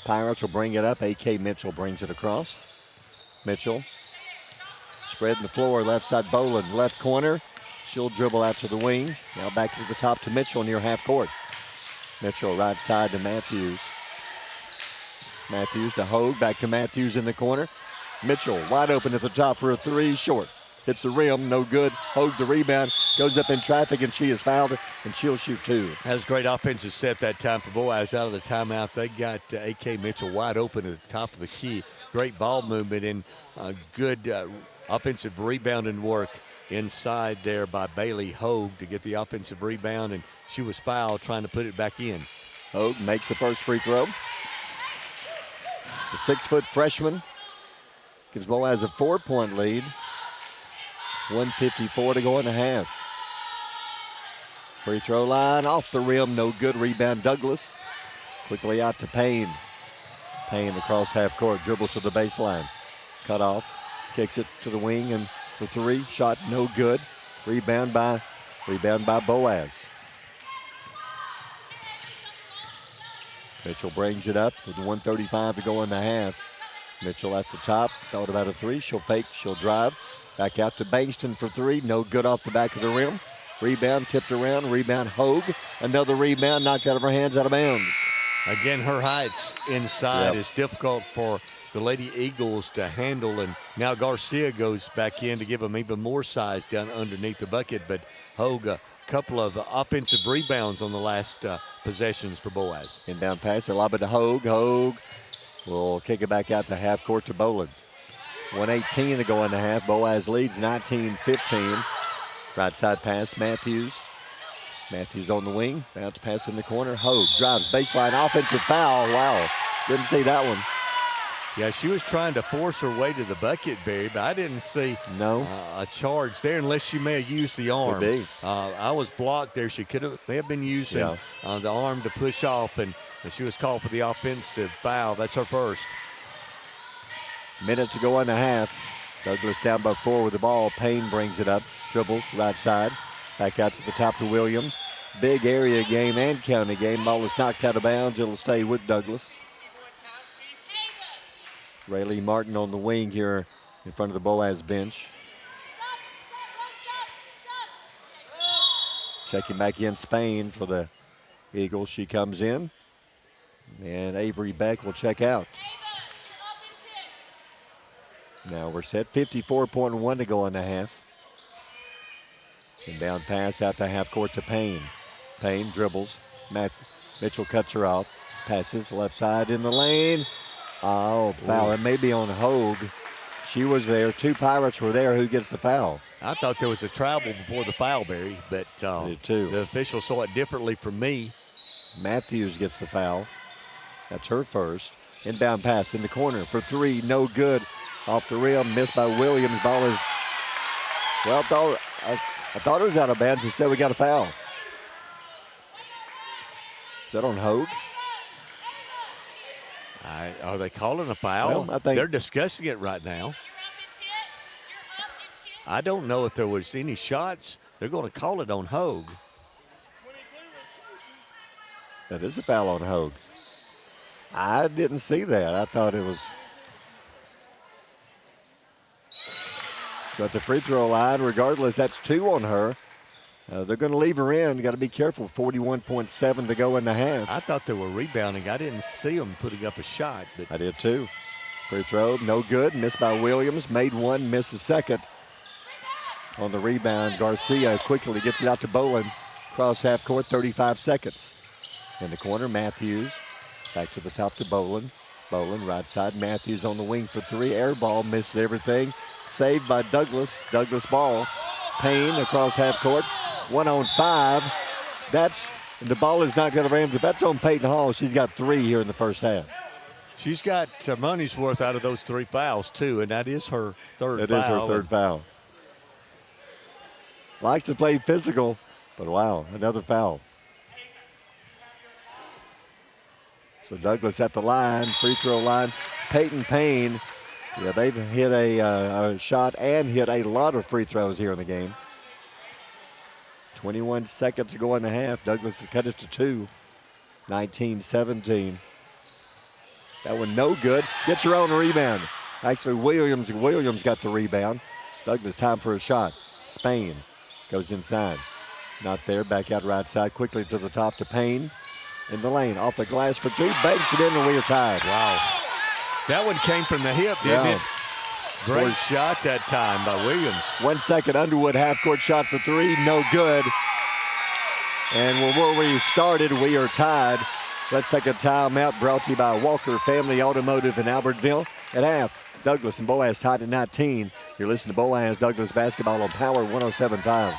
Pirates will bring it up. A.K. Mitchell brings it across. Mitchell spreading the floor. Left side Boland. Left corner. She'll dribble out to the wing. Now back to the top to Mitchell near half court. Mitchell right side to Matthews. Matthews to Hogue, back to Matthews in the corner. Mitchell wide open at the top for a three, short. Hits the rim, no good. Hogue the rebound, goes up in traffic, and she is fouled, and she'll shoot two. That was a great offensive set that time for Boaz. Out of the timeout, they got A.K. Mitchell wide open at the top of the key. Great ball movement and good offensive rebounding work inside there by Bailey Hogue to get the offensive rebound, and she was fouled trying to put it back in. Hogue makes the first free throw. The 6-foot freshman gives Boaz a 4-point lead. 1:54 to go in the half. Free throw line off the rim, no good. Rebound Douglas. Quickly out to Payne. Payne across half court, dribbles to the baseline. Cut off, kicks it to the wing, and for three, shot no good. Rebound by Boaz. Mitchell brings it up with 1:35 to go in the half. Mitchell at the top, thought about a three. She'll fake, she'll drive. Back out to Bankston for three. No good off the back of the rim. Rebound tipped around. Rebound Hogue. Another rebound knocked out of her hands, out of bounds. Again, her heights inside is difficult for the Lady Eagles to handle. And now Garcia goes back in to give them even more size down underneath the bucket. But Hogue, couple of offensive rebounds on the last possessions for Boaz. Inbound pass, a lob it to Hogue. Hogue will kick it back out to half court to Boland. 1:18 to go in the half. Boaz leads 19-15. Right side pass, Matthews. Matthews on the wing. Bounce pass in the corner. Hogue drives baseline, offensive foul. Wow, didn't see that one. Yeah, she was trying to force her way to the bucket, Barry, but I didn't see a charge there unless she may have used the arm. Could be. I was blocked there. She may have been using the arm to push off, and she was called for the offensive foul. That's her first. Minute to go in the half. Douglas down by 4 with the ball. Payne brings it up, dribbles right side. Back out to the top to Williams. big area game and county game. Ball is knocked out of bounds. It'll stay with Douglas. Rayleigh Martin on the wing here in front of the Boaz bench. Checking back in Spain for the Eagles. She comes in. And Avery Beck will check out. Now we're set. 54.1 to go in the half. Inbound pass out to half court to Payne. Payne dribbles. Mitchell cuts her off. Passes left side in the lane. Oh, foul. It may be on Hogue. She was there. Two Pirates were there. Who gets the foul? I thought there was a travel before the foul, Barry, but the official saw it differently from me. Matthews gets the foul. That's her first. Inbound pass in the corner for three. No good. Off the rim. Missed by Williams. Ball is, well, I thought it was out of bounds. He said we got a foul. Is that on Hogue? Are they calling a foul? Well, I think they're discussing it right now. I don't know if there was any shots. They're going to call it on Hogue. That is a foul on Hogue. I didn't see that. I thought it was. Got the free throw line. Regardless, that's two on her. They're going to leave her in. Got to be careful. 41.7 to go in the half. I thought they were rebounding. I didn't see them putting up a shot. But I did too. Free throw, no good. Missed by Williams. Made one, missed the second. On the rebound, Garcia quickly gets it out to Bolin. Cross half court, 35 seconds. In the corner, Matthews. Back to the top to Bolin. Bolin, right side. Matthews on the wing for three. Air ball, missed everything. Saved by Douglas. Douglas ball. Payne across half court. 1-on-5. The ball is not going to range. If that's on Peyton Hall, she's got three here in the first half. She's got money's worth out of those three fouls, too, and that is her third foul. It is her third foul. Likes to play physical, but wow, another foul. So Douglas at the line, free throw line. Peyton Payne, yeah, they've hit a shot and hit a lot of free throws here in the game. 21 seconds to go in the half. Douglas has cut it to two. 19-17. That one no good. Gets her own rebound. Actually, Williams got the rebound. Douglas, time for a shot. Spain goes inside. Not there. Back out right side. Quickly to the top to Payne. In the lane. Off the glass for two. Banks it in and we are tied. Wow. That one came from the hip, didn't it? Great shot that time by Williams. 1 second. Underwood half-court shot for three. No good. And where we started, we are tied. Let's take a timeout brought to you by Walker Family Automotive in Albertville. At half, Douglas and Boaz tied at 19. You're listening to Boaz Douglas basketball on Power 107.5.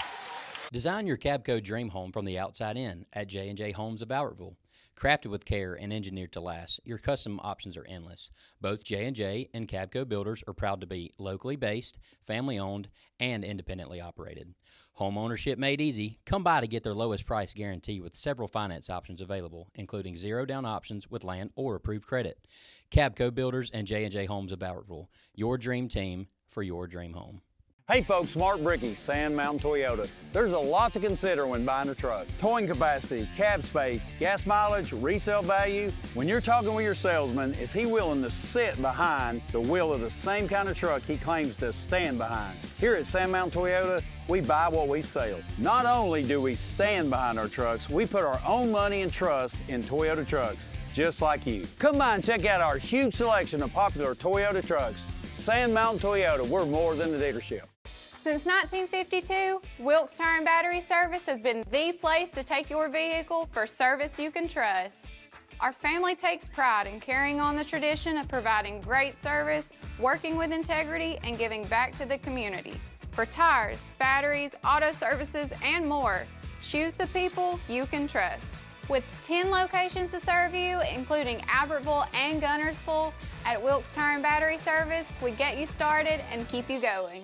Design your Cabco dream home from the outside in at J&J Homes of Albertville. Crafted with care and engineered to last, your custom options are endless. Both J&J and Cabco builders are proud to be locally based, family-owned, and independently operated. Home ownership made easy. Come by to get their lowest price guarantee with several finance options available, including zero-down options with land or approved credit. Cabco Builders and J&J Homes of Albertville, your dream team for your dream home. Hey folks, Mark Bricky, Sand Mountain Toyota. There's a lot to consider when buying a truck. Towing capacity, cab space, gas mileage, resale value. When you're talking with your salesman, is he willing to sit behind the wheel of the same kind of truck he claims to stand behind? Here at Sand Mountain Toyota, we buy what we sell. Not only do we stand behind our trucks, we put our own money and trust in Toyota trucks, just like you. Come by and check out our huge selection of popular Toyota trucks. Sand Mountain Toyota, we're more than a dealership. Since 1952, Wilkes Tire and Battery Service has been the place to take your vehicle for service you can trust. Our family takes pride in carrying on the tradition of providing great service, working with integrity, and giving back to the community. For tires, batteries, auto services, and more, choose the people you can trust. With 10 locations to serve you, including Albertville and Gunnersville, at Wilkes Tire and Battery Service, we get you started and keep you going.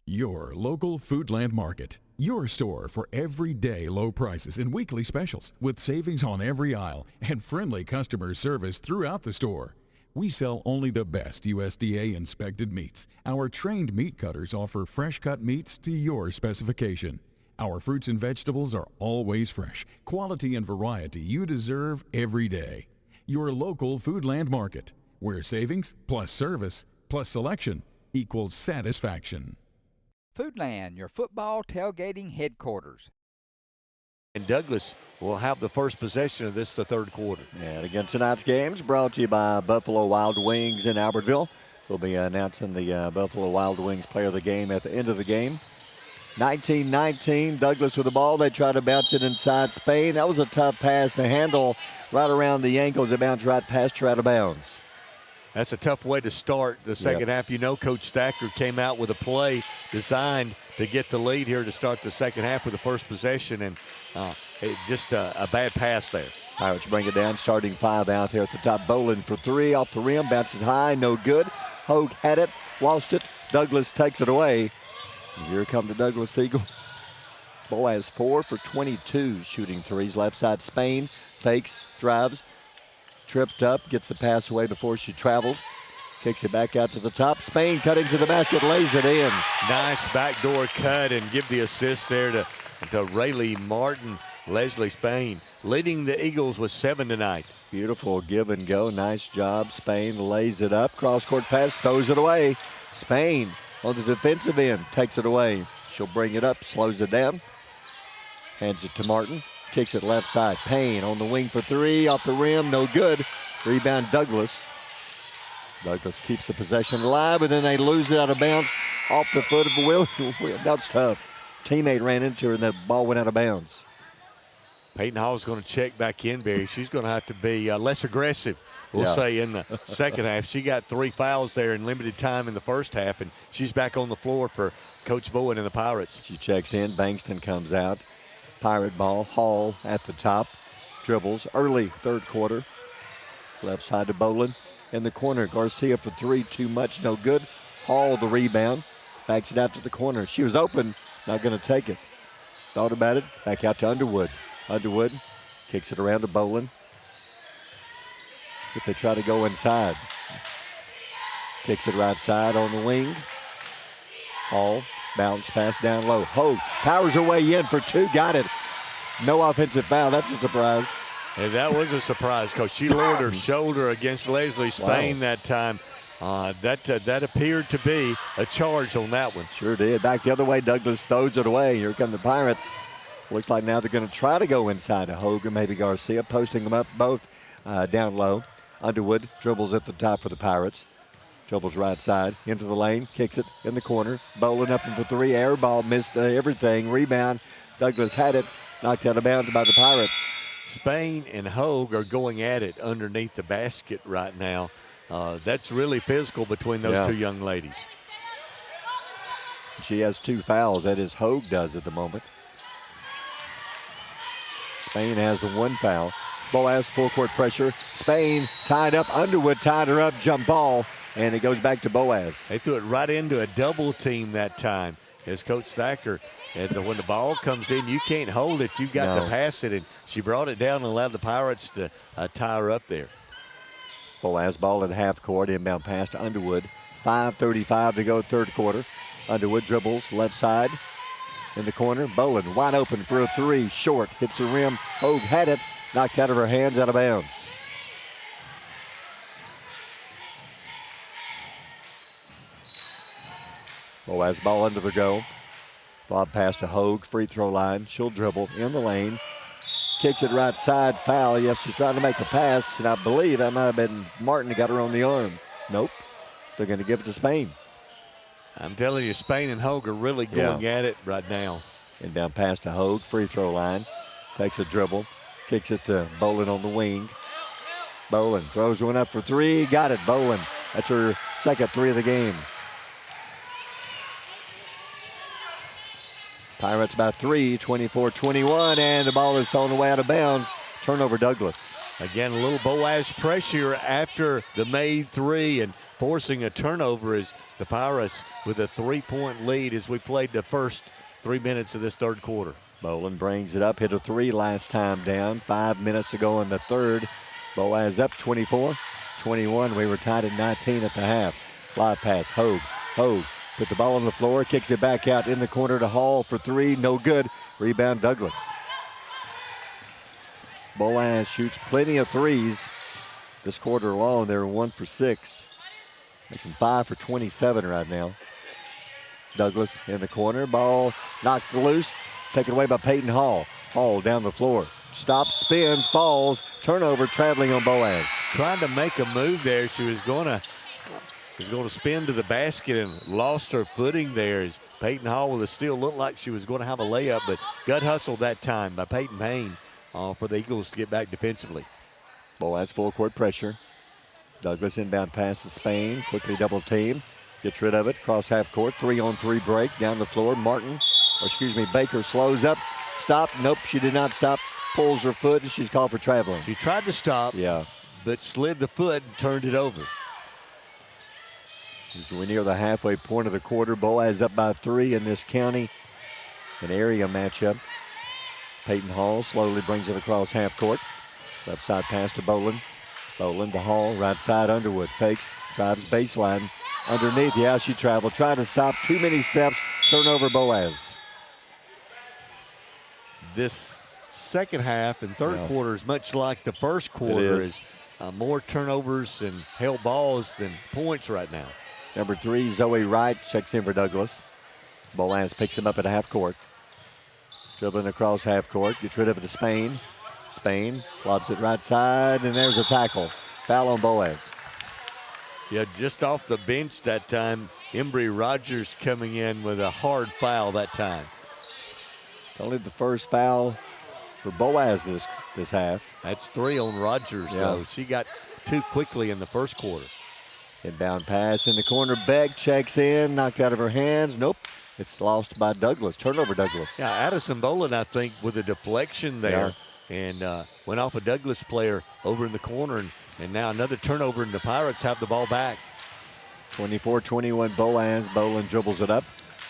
Your local Foodland Market. Your store for everyday low prices and weekly specials with savings on every aisle and friendly customer service throughout the store. We sell only the best USDA inspected meats. Our trained meat cutters offer fresh cut meats to your specification. Our fruits and vegetables are always fresh. Quality and variety you deserve every day. Your local Foodland Market, where savings plus service plus selection equals satisfaction. Foodland, your football tailgating headquarters. And Douglas will have the first possession of this, the third quarter. And again, tonight's games brought to you by Buffalo Wild Wings in Albertville. We'll be announcing the Buffalo Wild Wings player of the game at the end of the game. 19-19, Douglas with the ball. They try to bounce it inside Spain. That was a tough pass to handle right around the ankles. It bounced right past her out of bounds. That's a tough way to start the second half. You know, Coach Thacker came out with a play designed to get the lead here to start the second half with the first possession, and just a bad pass there. Pirates bring it down, starting five out there at the top. Boland for three, off the rim, bounces high, no good. Hogue had it, lost it. Douglas takes it away. And here come the Douglas Eagles. Boaz 4 for 22 shooting threes. Left side Spain, fakes, drives, tripped up, gets the pass away before she traveled. Kicks it back out to the top. Spain cutting to the basket, lays it in. Nice backdoor cut and give the assist there to Rayleigh Martin. Leslie Spain leading the Eagles with 7 tonight. Beautiful give and go. Nice job. Spain lays it up. Cross-court pass, throws it away. Spain on the defensive end takes it away. She'll bring it up, slows it down. Hands it to Martin. Kicks it left side. Payne on the wing for three. Off the rim, no good. Rebound Douglas. Douglas keeps the possession alive, and then they lose it out of bounds off the foot of Will. That's tough. Teammate ran into her, and the ball went out of bounds. Peyton Hall's going to check back in, Barry. She's going to have to be less aggressive, we'll say, in the second half. She got 3 fouls there in limited time in the first half, and she's back on the floor for Coach Bowen and the Pirates. She checks in. Bankston comes out. Pirate ball. Hall at the top. Dribbles. Early third quarter. Left side to Boland. In the corner. Garcia for three. Too much. No good. Hall the rebound. Backs it out to the corner. She was open. Not going to take it. Thought about it. Back out to Underwood. Underwood kicks it around to Boland. So if they try to go inside. Kicks it right side on the wing. Hall, bounce pass down low. Hogue powers her way in for two, got it. No offensive foul, that's a surprise. And that was a surprise because she lowered her shoulder against Leslie Spain that time. That appeared to be a charge on that one. Sure did. Back the other way, Douglas throws it away. Here come the Pirates. Looks like now they're going to try to go inside to Hogue and maybe Garcia, posting them up both down low. Underwood dribbles at the top for the Pirates. Dribbles right side into the lane, kicks it in the corner. Boland up for three, air ball, missed everything. Rebound, Douglas had it, knocked out of bounds by the Pirates. Spain and Hogue are going at it underneath the basket right now. That's really physical between those two young ladies. She has 2 fouls. That is Hogue does at the moment. Spain has the 1 foul. Boaz full court pressure. Spain tied up. Underwood tied her up. Jump ball. And it goes back to Boaz. They threw it right into a double team that time. As Coach Thacker, when the ball comes in, you can't hold it. You've got to pass it. And she brought it down and allowed the Pirates to tie her up there. Boaz ball at half court. Inbound pass to Underwood. 5:35 to go third quarter. Underwood dribbles left side. In the corner, Boland wide open for a three. Short, hits the rim. Hogue had it. Knocked out of her hands, out of bounds. Boaz ball under the go. Lob pass to Hogue, free throw line. She'll dribble in the lane. Kicks it right side, foul. Yes, she's trying to make a pass, and I believe that might have been Martin that got her on the arm. Nope. They're going to give it to Spain. I'm telling you, Spain and Hogue are really going at it right now. Inbound pass to Hogue, free throw line. Takes a dribble, kicks it to Boland on the wing. Boland throws one up for three, got it, Boland. That's her second three of the game. Pirates by 3, 24-21, and the ball is thrown away out of bounds. Turnover Douglas. Again, a little Boaz pressure after the made three and forcing a turnover as the Pirates with a 3-point lead as we played the first 3 minutes of this third quarter. Boland brings it up, hit a three last time down. 5 minutes to go in the third. Boaz up 24-21. We were tied at 19 at the half. Fly pass, Hogue. Hogue put the ball on the floor, kicks it back out in the corner to Hall for three. No good. Rebound Douglas. Boaz shoots plenty of threes. This quarter alone, they're 1 for 6. Makes them 5 for 27 right now. Douglas in the corner. Ball knocked loose. Taken away by Peyton Hall. Hall down the floor. Stops, spins, falls. Turnover traveling on Boaz. Trying to make a move there. She was going to spin to the basket and lost her footing there as Peyton Hall with a steal. Looked like she was going to have a layup, but gut hustled that time by Peyton Payne for the Eagles to get back defensively. Boaz full court pressure. Douglas inbound pass to Spain. Quickly double team. Gets rid of it. Cross half court. 3-on-3 break. Down the floor. Baker slows up. Stop. Nope, she did not stop. Pulls her foot and she's called for traveling. She tried to stop, but slid the foot and turned it over. As we near the halfway point of the quarter, Boaz up by 3 in this county. An area matchup. Peyton Hall slowly brings it across half court. Left side pass to Boland. Boland to Hall. Right side Underwood. Fakes. Drives baseline. Underneath. Yeah, she traveled. Tried to stop. Too many steps. Turnover Boaz. This second half and third quarter is much like the first quarter. Is more turnovers and held balls than points right now. Number 3, Zoe Wright checks in for Douglas. Boaz picks him up at half court. Dribbling across half court. Gets rid of it to Spain. Spain lobs it right side, and there's a tackle. Foul on Boaz. Yeah, just off the bench that time. Embry Rogers coming in with a hard foul that time. It's only the first foul for Boaz this half. That's 3 on Rogers, though. She got 2 quickly in the first quarter. Inbound pass in the corner. Beck checks in, knocked out of her hands. Nope, it's lost by Douglas. Turnover Douglas. Yeah, Addison Boland, I think, with a deflection there. And went off a Douglas player over in the corner. And now another turnover, and the Pirates have the ball back. 24-21 Boaz. Boland dribbles it up.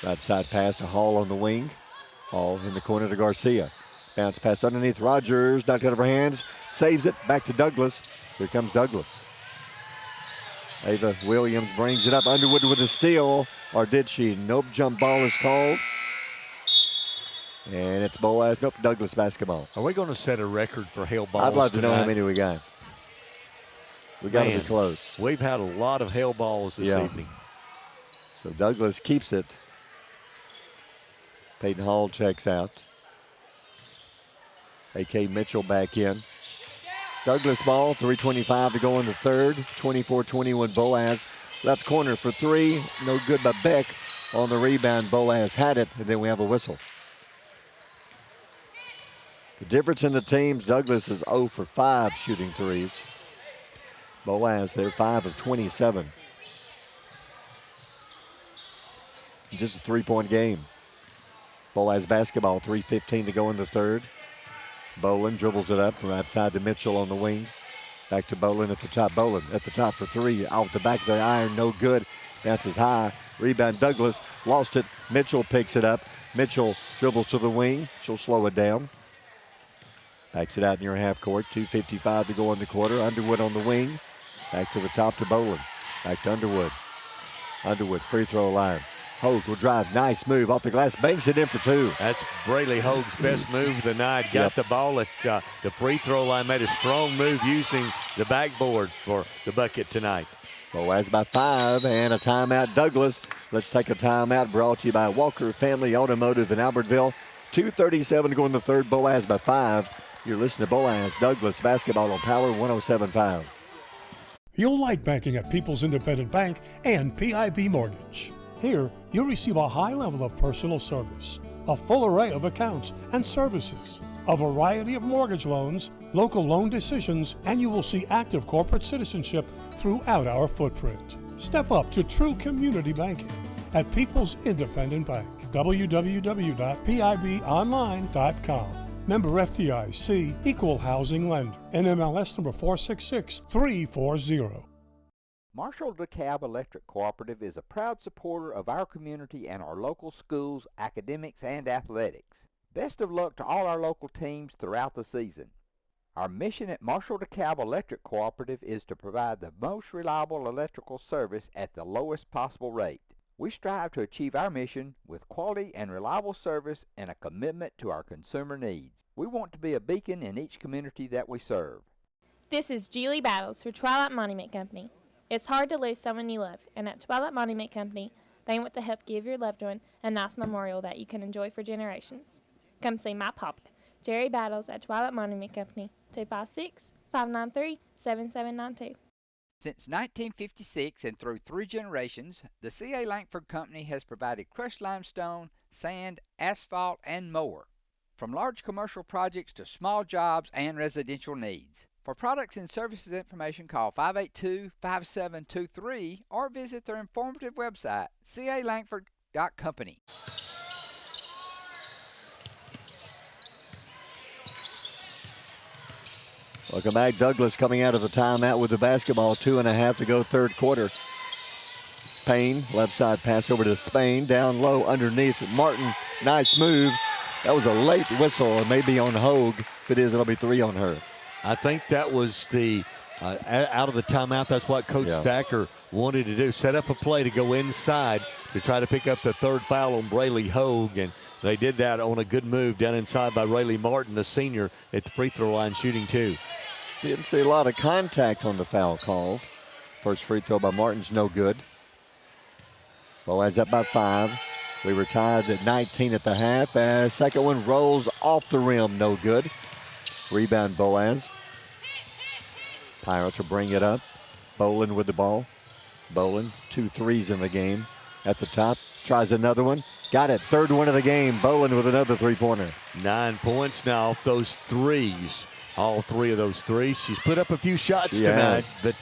Right side pass to Hall on the wing. Hall in the corner to Garcia. Bounce pass underneath Rogers. Knocked out of her hands. Saves it. Back to Douglas. Here comes Douglas. Ava Williams brings it up. Underwood with a steal. Or did she? Nope. Jump ball is called. And it's Boaz. Nope. Douglas basketball. Are we going to set a record for held balls I'd love to tonight? know how many we got. We got to be close. We've had a lot of held balls this evening. So Douglas keeps it. Peyton Hall checks out. A.K. Mitchell back in. Douglas ball, 3:25 to go in the third. 24-21 Boaz. Left corner for 3. No good by Beck. On the rebound, Boaz had it, and then we have a whistle. The difference in the teams, Douglas is 0 for 5 shooting threes. Boaz, they're 5 of 27. Just a 3-point game. Boaz basketball, 3:15 to go in the third. Boland dribbles it up, right side to Mitchell on the wing. Back to Boland at the top. Boland at the top for 3. Off the back of the iron, no good. Bounces high. Rebound Douglas, lost it. Mitchell picks it up. Mitchell dribbles to the wing. She'll slow it down. Backs it out near half court. 2:55 to go in the quarter. Underwood on the wing. Back to the top to Boland. Back to Underwood. Underwood, free throw line. Hogue will drive. Nice move off the glass. Banks it in for 2. That's Braylee Hogue's best move of the night. Got the ball at the free throw line. Made a strong move using the backboard for the bucket tonight. Boaz by 5 and a timeout. Douglas. Let's take a timeout. Brought to you by Walker Family Automotive in Albertville. 2:37 to go in the third. Boaz by 5. You're listening to Boaz Douglas basketball on Power 107.5. You'll like banking at People's Independent Bank and PIB Mortgage. Here, you'll receive a high level of personal service, a full array of accounts and services, a variety of mortgage loans, local loan decisions, and you will see active corporate citizenship throughout our footprint. Step up to true community banking at People's Independent Bank. www.pibonline.com. Member FDIC, Equal Housing Lender. NMLS number 466340. Marshall DeKalb Electric Cooperative is a proud supporter of our community and our local schools, academics, and athletics. Best of luck to all our local teams throughout the season. Our mission at Marshall DeKalb Electric Cooperative is to provide the most reliable electrical service at the lowest possible rate. We strive to achieve our mission with quality and reliable service and a commitment to our consumer needs. We want to be a beacon in each community that we serve. This is Julie Battles for Twilight Monument Company. It's hard to lose someone you love, and at Twilight Monument Company, they want to help give your loved one a nice memorial that you can enjoy for generations. Come see my papa, Jerry Battles, at Twilight Monument Company, 256-593-7792. Since 1956 and through 3 generations, the C.A. Langford Company has provided crushed limestone, sand, asphalt, and more. From large commercial projects to small jobs and residential needs. For products and services information, call 582-5723 or visit their informative website, calangford.company. Welcome back. Douglas coming out of the timeout with the basketball. 2.5 to go, third quarter. Payne, left side pass over to Spain. Down low underneath Martin. Nice move. That was a late whistle, maybe on Hogue. If it is, it'll be 3 on her. I think that was the out of the timeout. That's what Coach Stacker wanted to do. Set up a play to go inside to try to pick up the third foul on Braley Hogue. And they did that on a good move down inside by Rayleigh Martin, the senior, at the free throw line shooting 2. Didn't see a lot of contact on the foul calls. First free throw by Martin's no good. Boaz up by 5. We were tied at 19 at the half. Second one rolls off the rim, no good. Rebound Boaz. Pirates will bring it up. Bolin with the ball. Bolin, 2 threes in the game. At the top, tries another one. Got it, third one of the game. Bolin with another 3-pointer. 9 points now off those threes. All 3 of those threes. She's put up a few shots tonight, but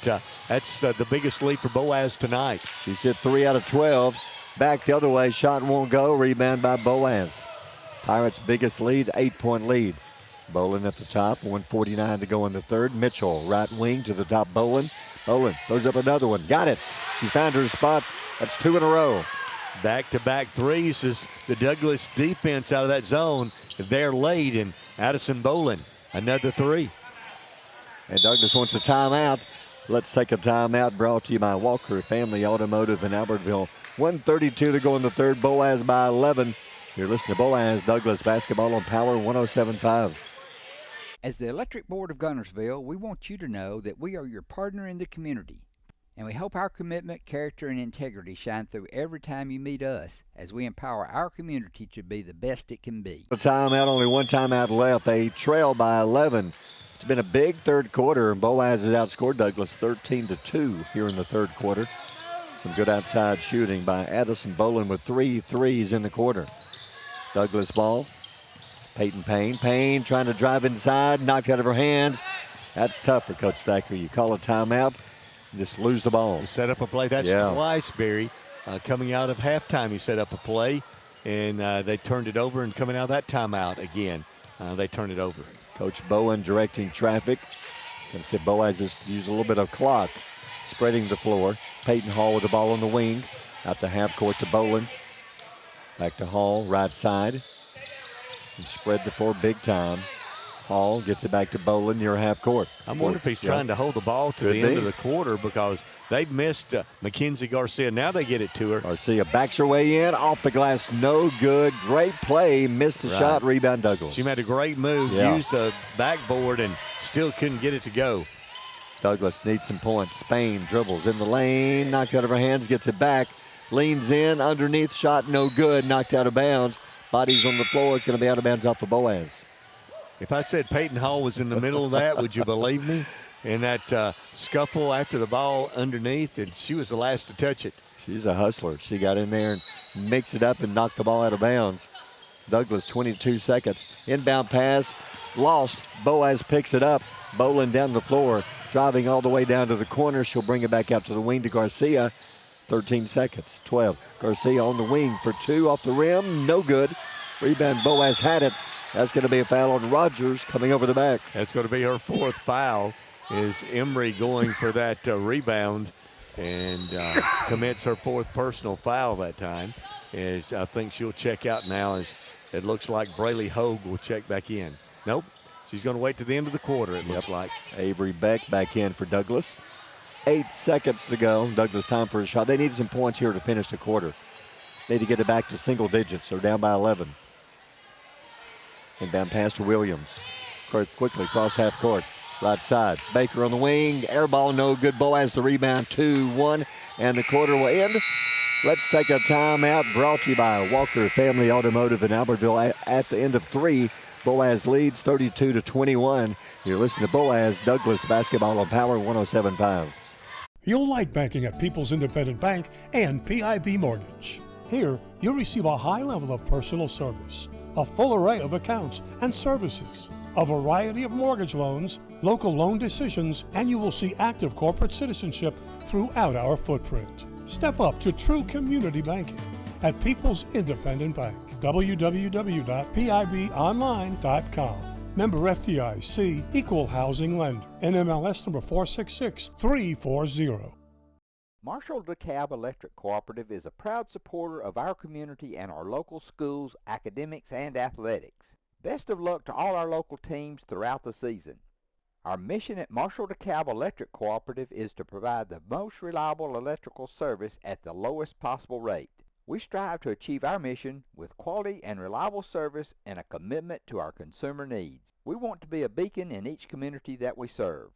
that's the biggest lead for Boaz tonight. She's hit 3 out of 12. Back the other way, shot won't go. Rebound by Boaz. Pirates' biggest lead, 8-point lead. Bolin at the top, 1:49 to go in the third. Mitchell, right wing to the top. Bolin throws up another one. Got it. She found her spot. That's 2 in a row. Back-to-back threes is the Douglas defense out of that zone. They're late, and Addison Bolin, another 3. And Douglas wants a timeout. Let's take a timeout, brought to you by Walker Family Automotive in Albertville. 1:32 to go in the third. Boaz by 11. You're listening to Boaz Douglas basketball on Power 107.5. As the Electric Board of Gunnersville, we want you to know that we are your partner in the community. And we hope our commitment, character, and integrity shine through every time you meet us as we empower our community to be the best it can be. The timeout, only 1 timeout left. They trail by 11. It's been a big third quarter, and Boaz has outscored Douglas 13-2 here in the third quarter. Some good outside shooting by Addison Bolin with 3 threes in the quarter. Douglas ball. Peyton Payne trying to drive inside, knocked out of her hands. That's tough for Coach Thacker. You call a timeout, you just lose the ball. You set up a play. That's twice, Barry. Coming out of halftime, he set up a play, and they turned it over, and coming out of that timeout again, they turned it over. Coach Bowen directing traffic. Gonna see Boaz just use a little bit of clock, spreading the floor. Peyton Hall with the ball on the wing. Out to half court to Bolin. Back to Hall, right side. And spread the floor big time. Hall gets it back to Bolin near half court. I'm wondering if he's trying to hold the ball to the end of the quarter because they've missed Mackenzie Garcia. Now they get it to her. Garcia backs her way in, off the glass, no good. Great play, missed the shot, rebound Douglas. She made a great move, used the backboard, and still couldn't get it to go. Douglas needs some points. Spain dribbles in the lane, knocked out of her hands, gets it back. Leans in, underneath, shot no good, knocked out of bounds. Bodies on the floor, it's going to be out of bounds off of Boaz. If I said Peyton Hall was in the middle of that, would you believe me? In that scuffle after the ball underneath, and she was the last to touch it. She's a hustler. She got in there and mixed it up and knocked the ball out of bounds. Douglas, 22 seconds. Inbound pass, lost. Boaz picks it up. Bolin down the floor, driving all the way down to the corner. She'll bring it back out to the wing to Garcia. 13 seconds, 12. Garcia on the wing for 2 off the rim, no good. Rebound, Boaz had it. That's going to be a foul on Rogers coming over the back. That's going to be her 4th foul. Is Emery going for that rebound and commits her 4th personal foul that time. As I think she'll check out now as it looks like Braley Hogue will check back in. Nope, she's going to wait to the end of the quarter, it looks like. Avery Beck back in for Douglas. 8 seconds to go. Douglas time for a shot. They need some points here to finish the quarter. Need to get it back to single digits. They're down by 11. Inbound pass to Williams. Quickly cross half court. Right side. Baker on the wing. Air ball no good. Boaz the rebound. 2-1. And the quarter will end. Let's take a timeout. Brought to you by Walker Family Automotive in Albertville. At the end of 3, Boaz leads 32-21. You're listening to Boaz Douglas Basketball on Power 107.5. You'll like banking at People's Independent Bank and PIB Mortgage. Here, you'll receive a high level of personal service, a full array of accounts and services, a variety of mortgage loans, local loan decisions, and you will see active corporate citizenship throughout our footprint. Step up to true community banking at People's Independent Bank. www.pibonline.com. Member FDIC, Equal Housing Lender. NMLS number 466340. Marshall DeKalb Electric Cooperative is a proud supporter of our community and our local schools, academics, and athletics. Best of luck to all our local teams throughout the season. Our mission at Marshall DeKalb Electric Cooperative is to provide the most reliable electrical service at the lowest possible rate. We strive to achieve our mission with quality and reliable service and a commitment to our consumer needs. We want to be a beacon in each community that we serve.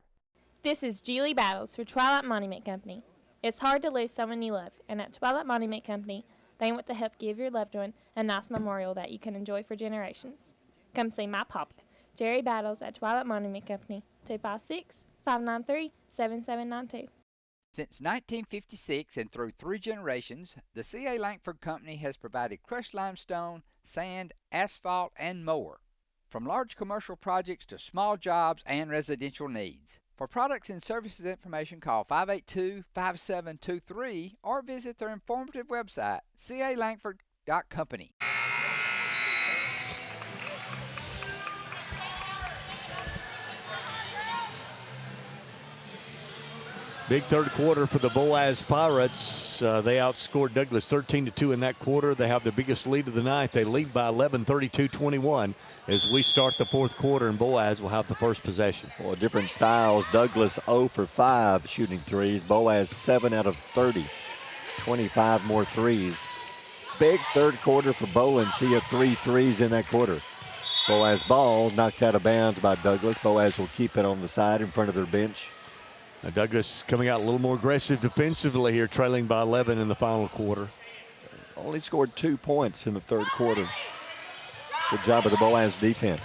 This is Julie Battles for Twilight Monument Company. It's hard to lose someone you love, and at Twilight Monument Company, they want to help give your loved one a nice memorial that you can enjoy for generations. Come see my papa, Jerry Battles, at Twilight Monument Company, 256-593-7792. Since 1956 and through 3 generations, the C.A. Langford Company has provided crushed limestone, sand, asphalt, and more. From large commercial projects to small jobs and residential needs. For products and services information, call 582-5723 or visit their informative website, calangford.company. Big third quarter for the Boaz Pirates. They outscored Douglas 13-2 in that quarter. They have the biggest lead of the night. They lead by 11, 32-21 as we start the fourth quarter, and Boaz will have the first possession. Well, different styles. Douglas 0 for 5 shooting threes. Boaz 7 out of 30. 25 more threes. Big third quarter for Boland. She had 3 threes in that quarter. Boaz ball knocked out of bounds by Douglas. Boaz will keep it on the side in front of their bench. Now Douglas coming out a little more aggressive defensively here, trailing by 11 in the final quarter. Only scored 2 points in the third quarter. Good job of the Boaz defense.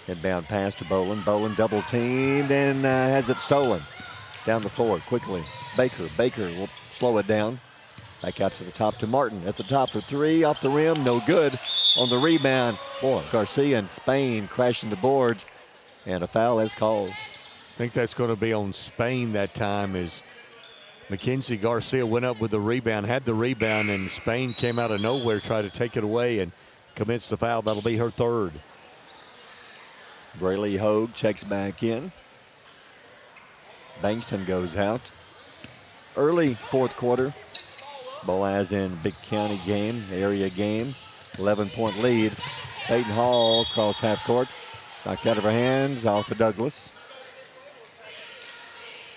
Inbound pass to Boland. Boland double teamed and has it stolen. Down the floor quickly. Baker will slow it down. Back out to the top to Martin. At the top for 3, off the rim, no good. On the rebound, boy, Garcia and Spain crashing the boards, and a foul is called. I think that's going to be on Spain that time as Mackenzie Garcia went up with the rebound, had the rebound, and Spain came out of nowhere, tried to take it away and commits the foul. That'll be her third. Braylee Hogue checks back in. Bankston goes out. Early fourth quarter. Boaz in big county game, area game. 11-point lead. Peyton Hall across half court. Knocked out of her hands, off of Douglas.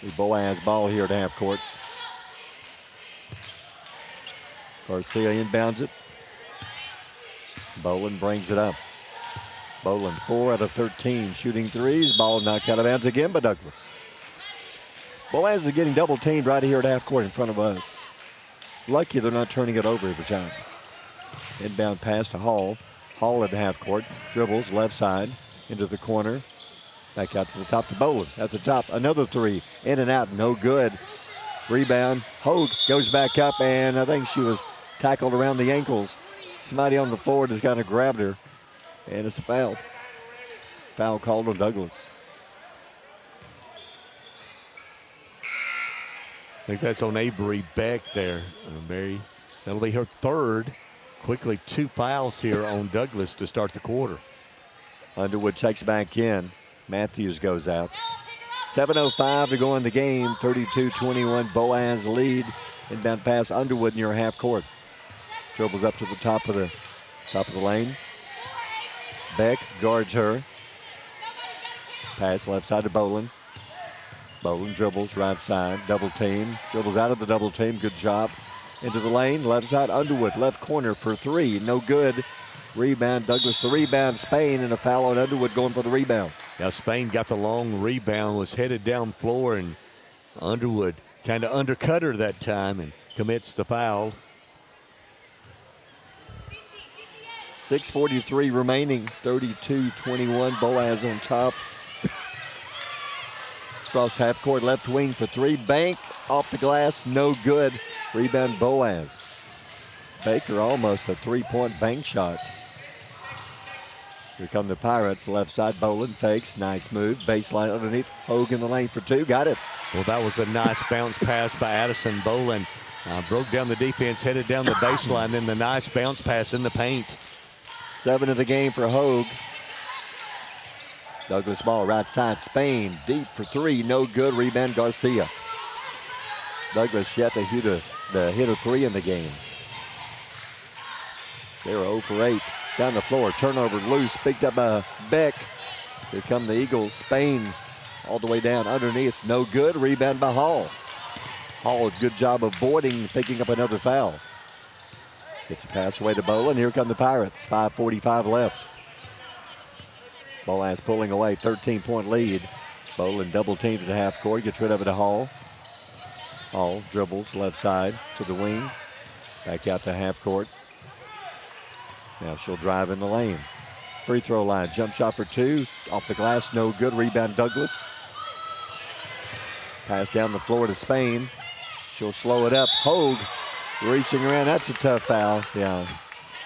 The Boaz ball here at half court. Garcia inbounds it. Boland brings it up. Boland 4 out of 13 shooting threes. Ball knocked out of bounds again by Douglas. Boaz is getting double teamed right here at half court in front of us. Lucky they're not turning it over every time. Inbound pass to Hall. Hall at half court. Dribbles left side into the corner. Back out to the top to Boland. At the top, another 3. In and out, no good. Rebound. Hogue goes back up, and I think she was tackled around the ankles. Somebody on the floor just kind of grabbed her, and it's a foul. Foul called on Douglas. I think that's on Avery Beck there, Mary. That'll be her third. Quickly 2 fouls here on Douglas to start the quarter. Underwood checks back in. Matthews goes out. 7:05 to go in the game. 32-21 Boaz lead. Inbound pass Underwood near half court. Dribbles up to the top of the lane. Beck guards her. Pass left side to Boland. Boland dribbles right side. Double team. Dribbles out of the double team. Good job into the lane, left side, Underwood, left corner for three, no good. Rebound, Douglas the rebound, Spain, and a foul on Underwood going for the rebound. Now Spain got the long rebound, was headed down floor, and Underwood kind of undercut her that time and commits the foul. 6:43 remaining, 32-21, Boaz on top. Cross half court, left wing for three, bank, off the glass, no good. Rebound Boaz. Baker almost a three-point bank shot. Here come the Pirates, left side, Boland fakes, nice move, baseline underneath, Hogue in the lane for two, got it. Well, that was a nice bounce pass by Addison Boland. Broke down the defense, headed down the baseline, then the nice bounce pass in the paint. 7 of the game for Hogue. Douglas ball right side, Spain, deep for three, no good, rebound Garcia. Douglas yet to hit a three in the game. They're 0 for 8. Down the floor, turnover loose, picked up by Beck. Here come the Eagles, Spain all the way down underneath, no good, rebound by Hall. Hall, good job avoiding picking up another foul. Gets a pass away to Boland, here come the Pirates, 5:45 left. Boaz pulling away, 13-point lead. Boland double teamed at the half court, gets rid of it to Hall. Hall dribbles left side to the wing, back out to half court. Now she'll drive in the lane. Free throw line, jump shot for two, off the glass, no good, rebound Douglas. Pass down the floor to Spain. She'll slow it up, Hogue reaching around, that's a tough foul. Yeah,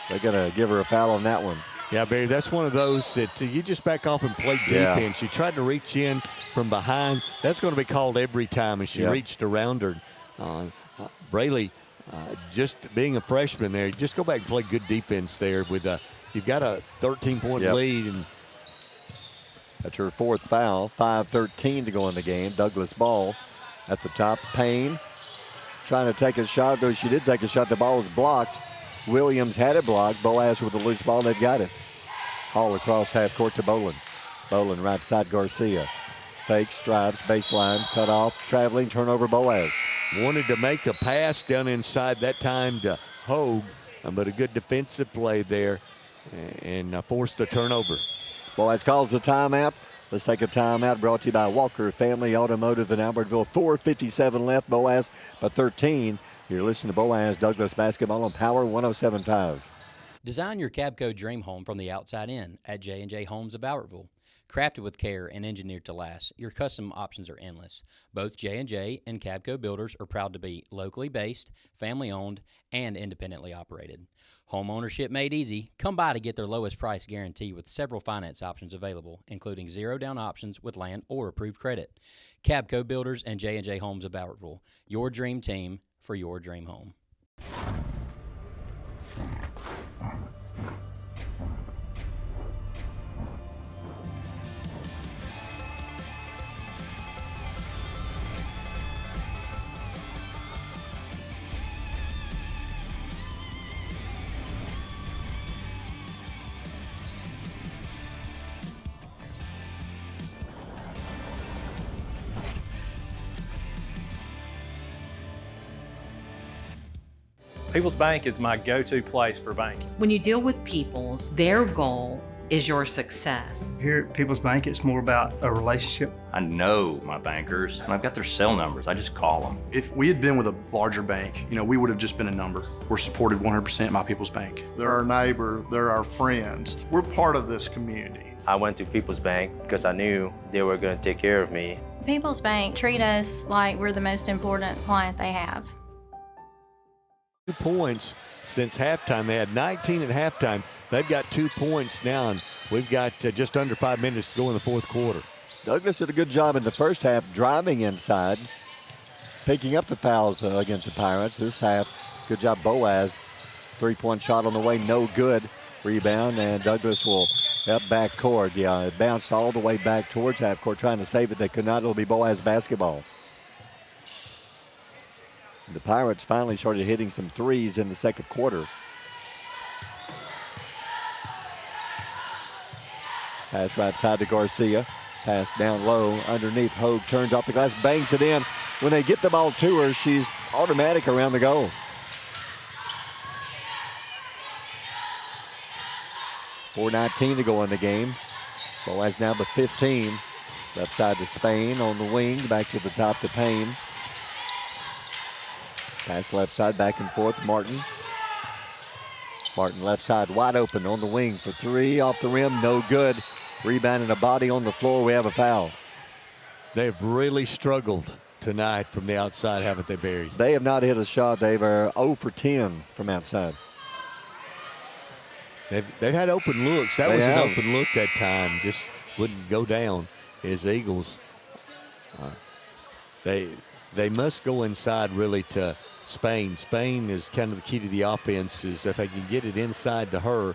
they're gonna give her a foul on that one. Yeah, Barry, that's one of those that you just back off and play defense. She tried to reach in from behind. That's going to be called every time, and she reached around her. Braley, just being a freshman there, just go back and play good defense there. You've got a 13-point lead. And that's her fourth foul, 5:13 to go in the game. Douglas ball at the top, Payne trying to take a shot, though she did take a shot. The ball was blocked. Williams had it blocked. Boaz with the loose ball. They've got it. Hall across half court to Boland. Boland right side Garcia. Fakes, drives, baseline, cut off, traveling, turnover Boaz. Wanted to make a pass down inside that time to Hogue, but a good defensive play there and forced the turnover. Boaz calls the timeout. Let's take a timeout brought to you by Walker Family Automotive in Albertville. 4:57 left. Boaz by 13. You're listening to Boaz Douglas basketball on Power 107.5. Design your Cabco dream home from the outside in at J&J Homes of Albertville. Crafted with care and engineered to last, your custom options are endless. Both J&J and Cabco builders are proud to be locally based, family-owned, and independently operated. Home ownership made easy. Come by to get their lowest price guarantee with several finance options available, including zero-down options with land or approved credit. Cabco Builders and J&J Homes of Albertville, your dream team for your dream home. People's Bank is my go-to place for banking. When you deal with People's, their goal is your success. Here at People's Bank, it's more about a relationship. I know my bankers, and I've got their cell numbers. I just call them. If we had been with a larger bank, we would have just been a number. We're supported 100% by People's Bank. They're our neighbor, they're our friends. We're part of this community. I went to People's Bank because I knew they were going to take care of me. People's Bank treat us like we're the most important client they have. 2 points since halftime. They had 19 at halftime. They've got 2 points now, and we've got just under 5 minutes to go in the fourth quarter. Douglas did a good job in the first half driving inside, picking up the fouls against the Pirates. This half, good job Boaz. 3-point shot on the way, no good. Rebound, and Douglas will up back court. Yeah, it bounced all the way back towards half court, trying to save it. They could not. It'll be Boaz basketball. The Pirates finally started hitting some threes in the second quarter. Pass right side to Garcia. Pass down low underneath. Hogue turns off the glass, bangs it in. When they get the ball to her, she's automatic around the goal. 4:19 to go in the game. Boaz now with 15. Left side to Spain on the wing. Back to the top to Payne. Pass left side, back and forth. Martin. Martin left side wide open on the wing for three. Off the rim, no good. Rebound and a body on the floor. We have a foul. They've really struggled tonight from the outside, haven't they, Barry? They have not hit a shot. They are 0 for 10 from outside. They've had open looks. That was an open look that time. Just wouldn't go down. As the Eagles, they must go inside really to Spain. Spain is kind of the key to the offense. Is if they can get it inside to her,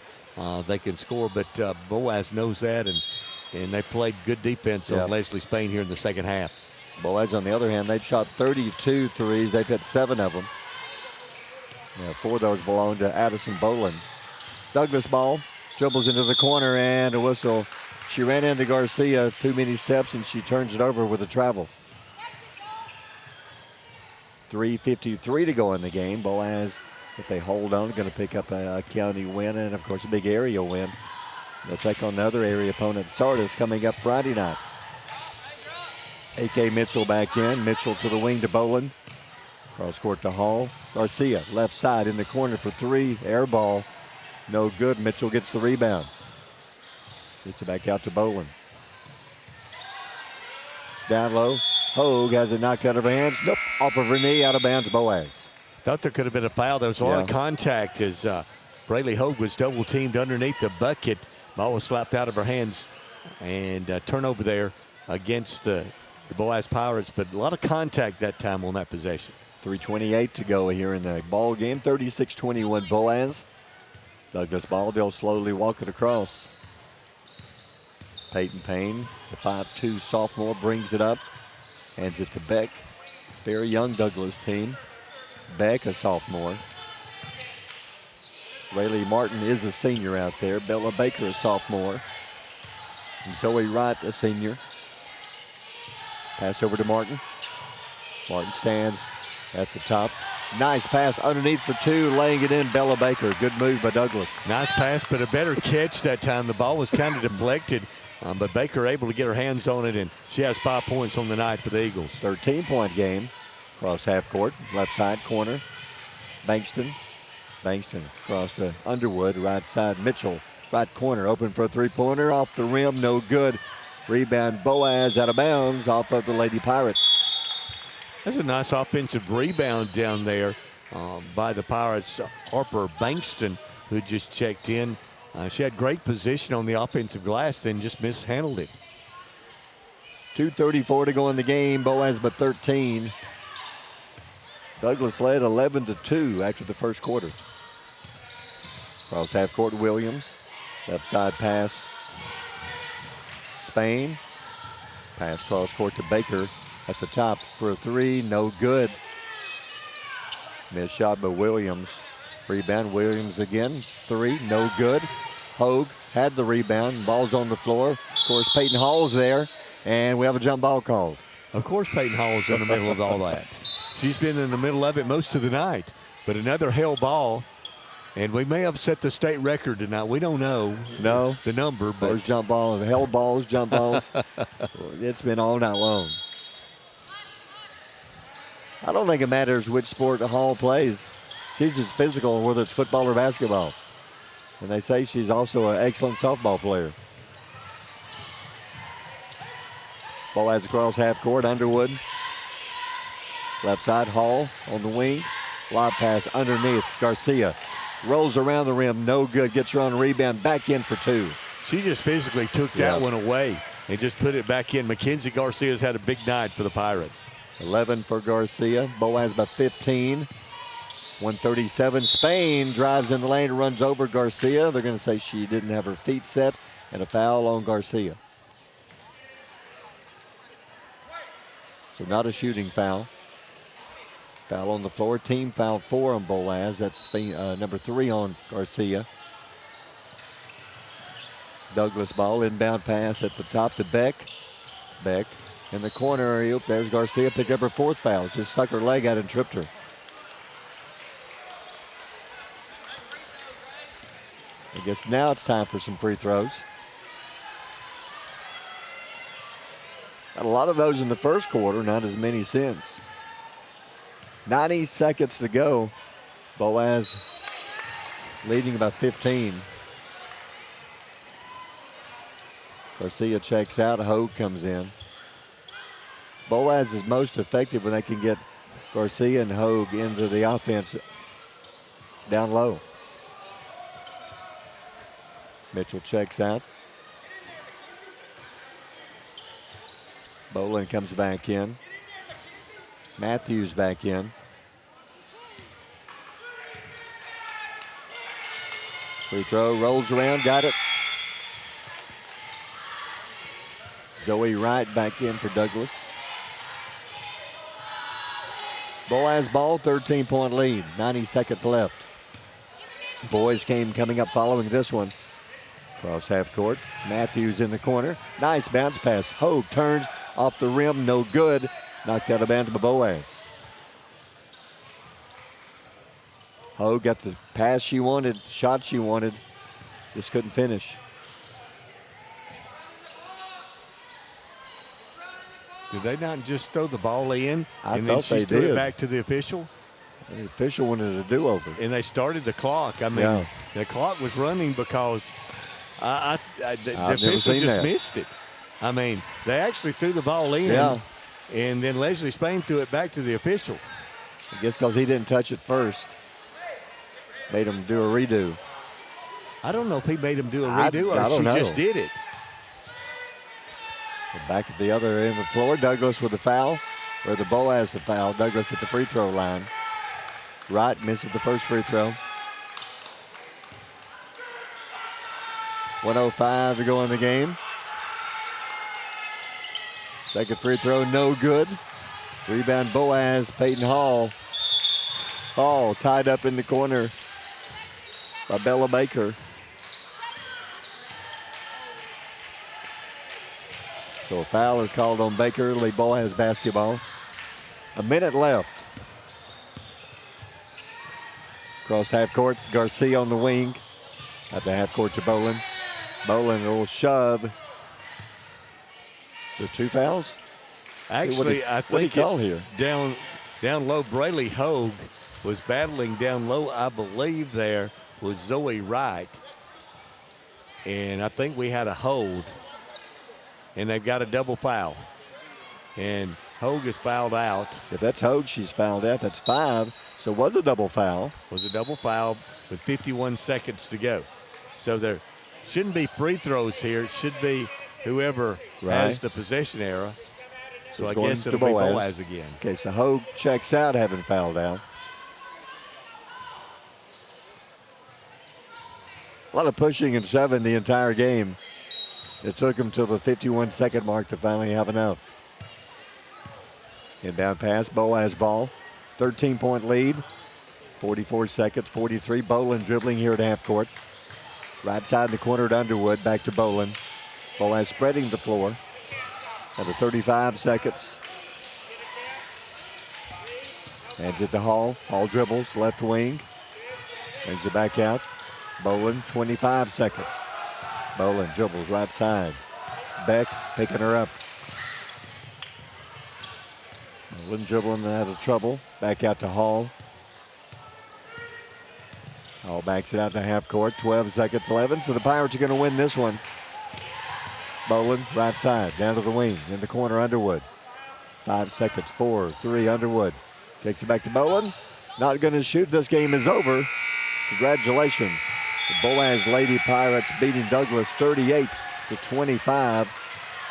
they can score. But Boaz knows that, and they played good defense on Leslie Spain here in the second half. Boaz, on the other hand, they've shot 32 threes. They've hit 7 of them. 4 of those belong to Addison Boland. Douglas ball, dribbles into the corner, and a whistle. She ran into Garcia too many steps, and she turns it over with a travel. 3:53 to go in the game. Boaz, if they hold on, going to pick up a county win and, of course, a big area win. They'll take on another area opponent, Sardis, coming up Friday night. A.K. Mitchell back in. Mitchell to the wing to Boland. Cross court to Hall. Garcia, left side in the corner for 3. Air ball. No good. Mitchell gets the rebound. Gets it back out to Boland. Down low. Hogue has it knocked out of her hands. Nope. Off of her knee, out of bounds, Boaz. Thought there could have been a foul. There was a lot of contact as Braylee Hogue was double teamed underneath the bucket. Ball was slapped out of her hands, and turnover there against the Boaz Pirates, but a lot of contact that time on that possession. 3:28 to go here in the ball game. 36-21 Boaz. Douglas ball, they'll slowly walk it across. Peyton Payne, the 5'2 sophomore, brings it up. Hands it to Beck. Very young Douglas team. Beck, a sophomore. Rayleigh Martin is a senior out there. Bella Baker, a sophomore. And Zoe Wright, a senior. Pass over to Martin. Martin stands at the top. Nice pass underneath for 2, laying it in, Bella Baker. Good move by Douglas. Nice pass, but a better catch that time. The ball was kind of deflected, but Baker able to get her hands on it, and she has 5 points on the night for the Eagles. 13-point game. Cross half court, left side corner. Bankston across to Underwood, right side. Mitchell, right corner, open for a three-pointer. Off the rim, no good. Rebound, Boaz out of bounds off of the Lady Pirates. That's a nice offensive rebound down there by the Pirates. Harper Bankston, who just checked in. She had great position on the offensive glass, then just mishandled it. 2:34 to go in the game. Boaz but 13. Douglas led 11-2 after the first quarter. Cross half court, Williams. Left side pass. Spain. Pass cross court to Baker at the top for a 3. No good. Missed shot by Williams. Rebound, Williams again. 3, no good. Hogue had the rebound. Ball's on the floor. Of course, Peyton Hall's there, and we have a jump ball called. Of course, Peyton Hall's in the middle of all that. She's been in the middle of it most of the night, but another hell ball, and we may have set the state record tonight. We don't know the number, but those jump balls, hell balls, jump balls. It's been all night long. I don't think it matters which sport Hall plays. She's as physical, whether it's football or basketball. And they say she's also an excellent softball player. Boaz across half court, Underwood. Left side, Hall on the wing. Lob pass underneath, Garcia. Rolls around the rim, no good. Gets her on a rebound, back in for 2. She just physically took that one away and just put it back in. Mackenzie Garcia's had a big night for the Pirates. 11 for Garcia. Boaz by 15. 137. Spain drives in the lane, runs over Garcia. They're going to say she didn't have her feet set, and a foul on Garcia. So not a shooting foul. Foul on the floor. Team foul 4 on Boaz. That's number 3 on Garcia. Douglas ball, inbound pass at the top to Beck. Beck in the corner. Oop, there's Garcia. Picked up her 4th foul. Just stuck her leg out and tripped her. I guess now it's time for some free throws. Had a lot of those in the first quarter, not as many since. 90 seconds to go. Boaz leading by 15. Garcia checks out. Hogue comes in. Boaz is most effective when they can get Garcia and Hogue into the offense down low. Mitchell checks out. Boland comes back in. Matthews back in. Free throw, rolls around, got it. Zoe Wright back in for Douglas. Boaz ball, 13-point lead, 90 seconds left. Boys coming up following this one. Cross half court, Matthews in the corner. Nice bounce pass. Hogue turns off the rim, no good. Knocked out of bounds by Boaz. Hogue got the pass she wanted, shot she wanted. Just couldn't finish. Did they not just throw the ball in I and thought then she they threw did. it back to the official? The official wanted a do-over. And they started the clock. I mean, Yeah. the clock was running because the I've never official seen just that. missed it. I mean, they actually threw the ball in, Yeah. and then Leslie Spain threw it back to the official. I guess because he didn't touch it first. Made him do a redo. I don't know if he made him do a I redo or don't she know. just did it. Back at the other end of the floor, Douglas with the foul, or the Boaz the foul. Douglas at the free throw line. Wright misses the first free throw. 1:05 to go in the game. Second free throw, no good. Rebound Boaz, Peyton Hall. Hall tied up in the corner by Bella Baker. So a foul is called on Baker. Lee Boaz basketball. A minute left. Cross half court, Garcia on the wing. At the half court to Boland. Boland, a little shove. There 2 fouls? Actually, I what did he think call here? down low, Brayley Hogue was battling down low. I believe there was Zoe Wright. And I think we had a hold. And they've got a double foul. And Hogue is fouled out. If that's Hogue, she's fouled out. That's 5. So it was a double foul. Was a double foul with 51 seconds to go. So there shouldn't be free throws here. It should be whoever has the possession error. So I guess it'll be Boaz again. Okay, so Hogue checks out having fouled out. A lot of pushing and shoving the entire game. It took him till the 51-second mark to finally have enough. Inbound pass, Boaz ball. 13-point lead. 44 seconds, 43. Boland dribbling here at half court. Right side in the corner at Underwood, back to Boland. Boaz spreading the floor. Under 35 seconds. Hands it to Hall. Hall dribbles, left wing. Brings it back out. Boland, 25 seconds. Boland dribbles right side. Beck picking her up. Boland dribbling out of trouble. Back out to Hall. Hall backs it out to half court. 12 seconds, 11. So the Pirates are going to win this one. Boland, right side, down to the wing. In the corner, Underwood. 5 seconds, 4, 3, Underwood. Kicks it back to Boland. Not going to shoot. This game is over. Congratulations. The Boaz Lady Pirates beating Douglas 38-25.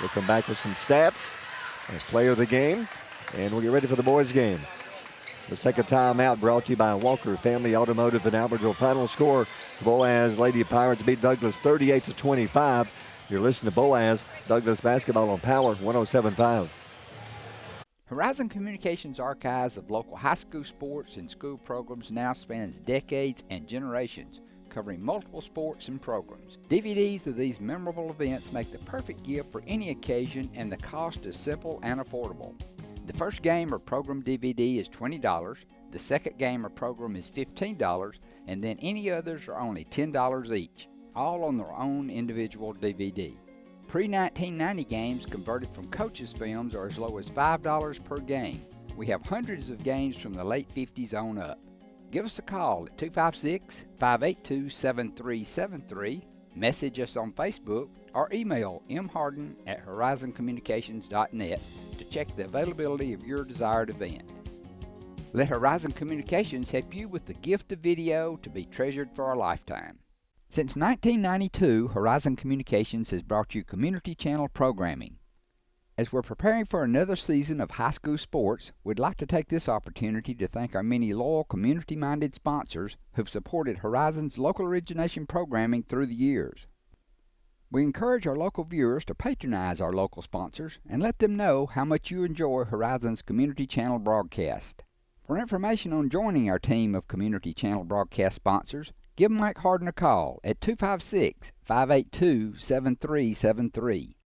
We'll come back with some stats and player of the game, and we'll get ready for the boys' game. Let's take a timeout, brought to you by Walker Family Automotive in Albertville. Final score, the Boaz Lady Pirates beat Douglas 38-25. You're listening to Boaz Douglas basketball on Power 107.5. Horizon Communications archives of local high school sports and school programs now spans decades and generations, covering multiple sports and programs. DVDs of these memorable events make the perfect gift for any occasion, and the cost is simple and affordable. The first game or program DVD is $20, the second game or program is $15, and then any others are only $10 each. all on their own individual DVD. Pre-1990 games converted from coaches' films are as low as $5 per game. We have hundreds of games from the late 50s on up. Give us a call at 256-582-7373, message us on Facebook, or email mharden@horizoncommunications.net to check the availability of your desired event. Let Horizon Communications help you with the gift of video to be treasured for a lifetime. Since 1992, Horizon Communications has brought you community channel programming. As we're preparing for another season of high school sports, we'd like to take this opportunity to thank our many loyal community-minded sponsors who've supported Horizon's local origination programming through the years. We encourage our local viewers to patronize our local sponsors and let them know how much you enjoy Horizon's community channel broadcast. For information on joining our team of community channel broadcast sponsors, give Mike Harden a call at 256-582-7373.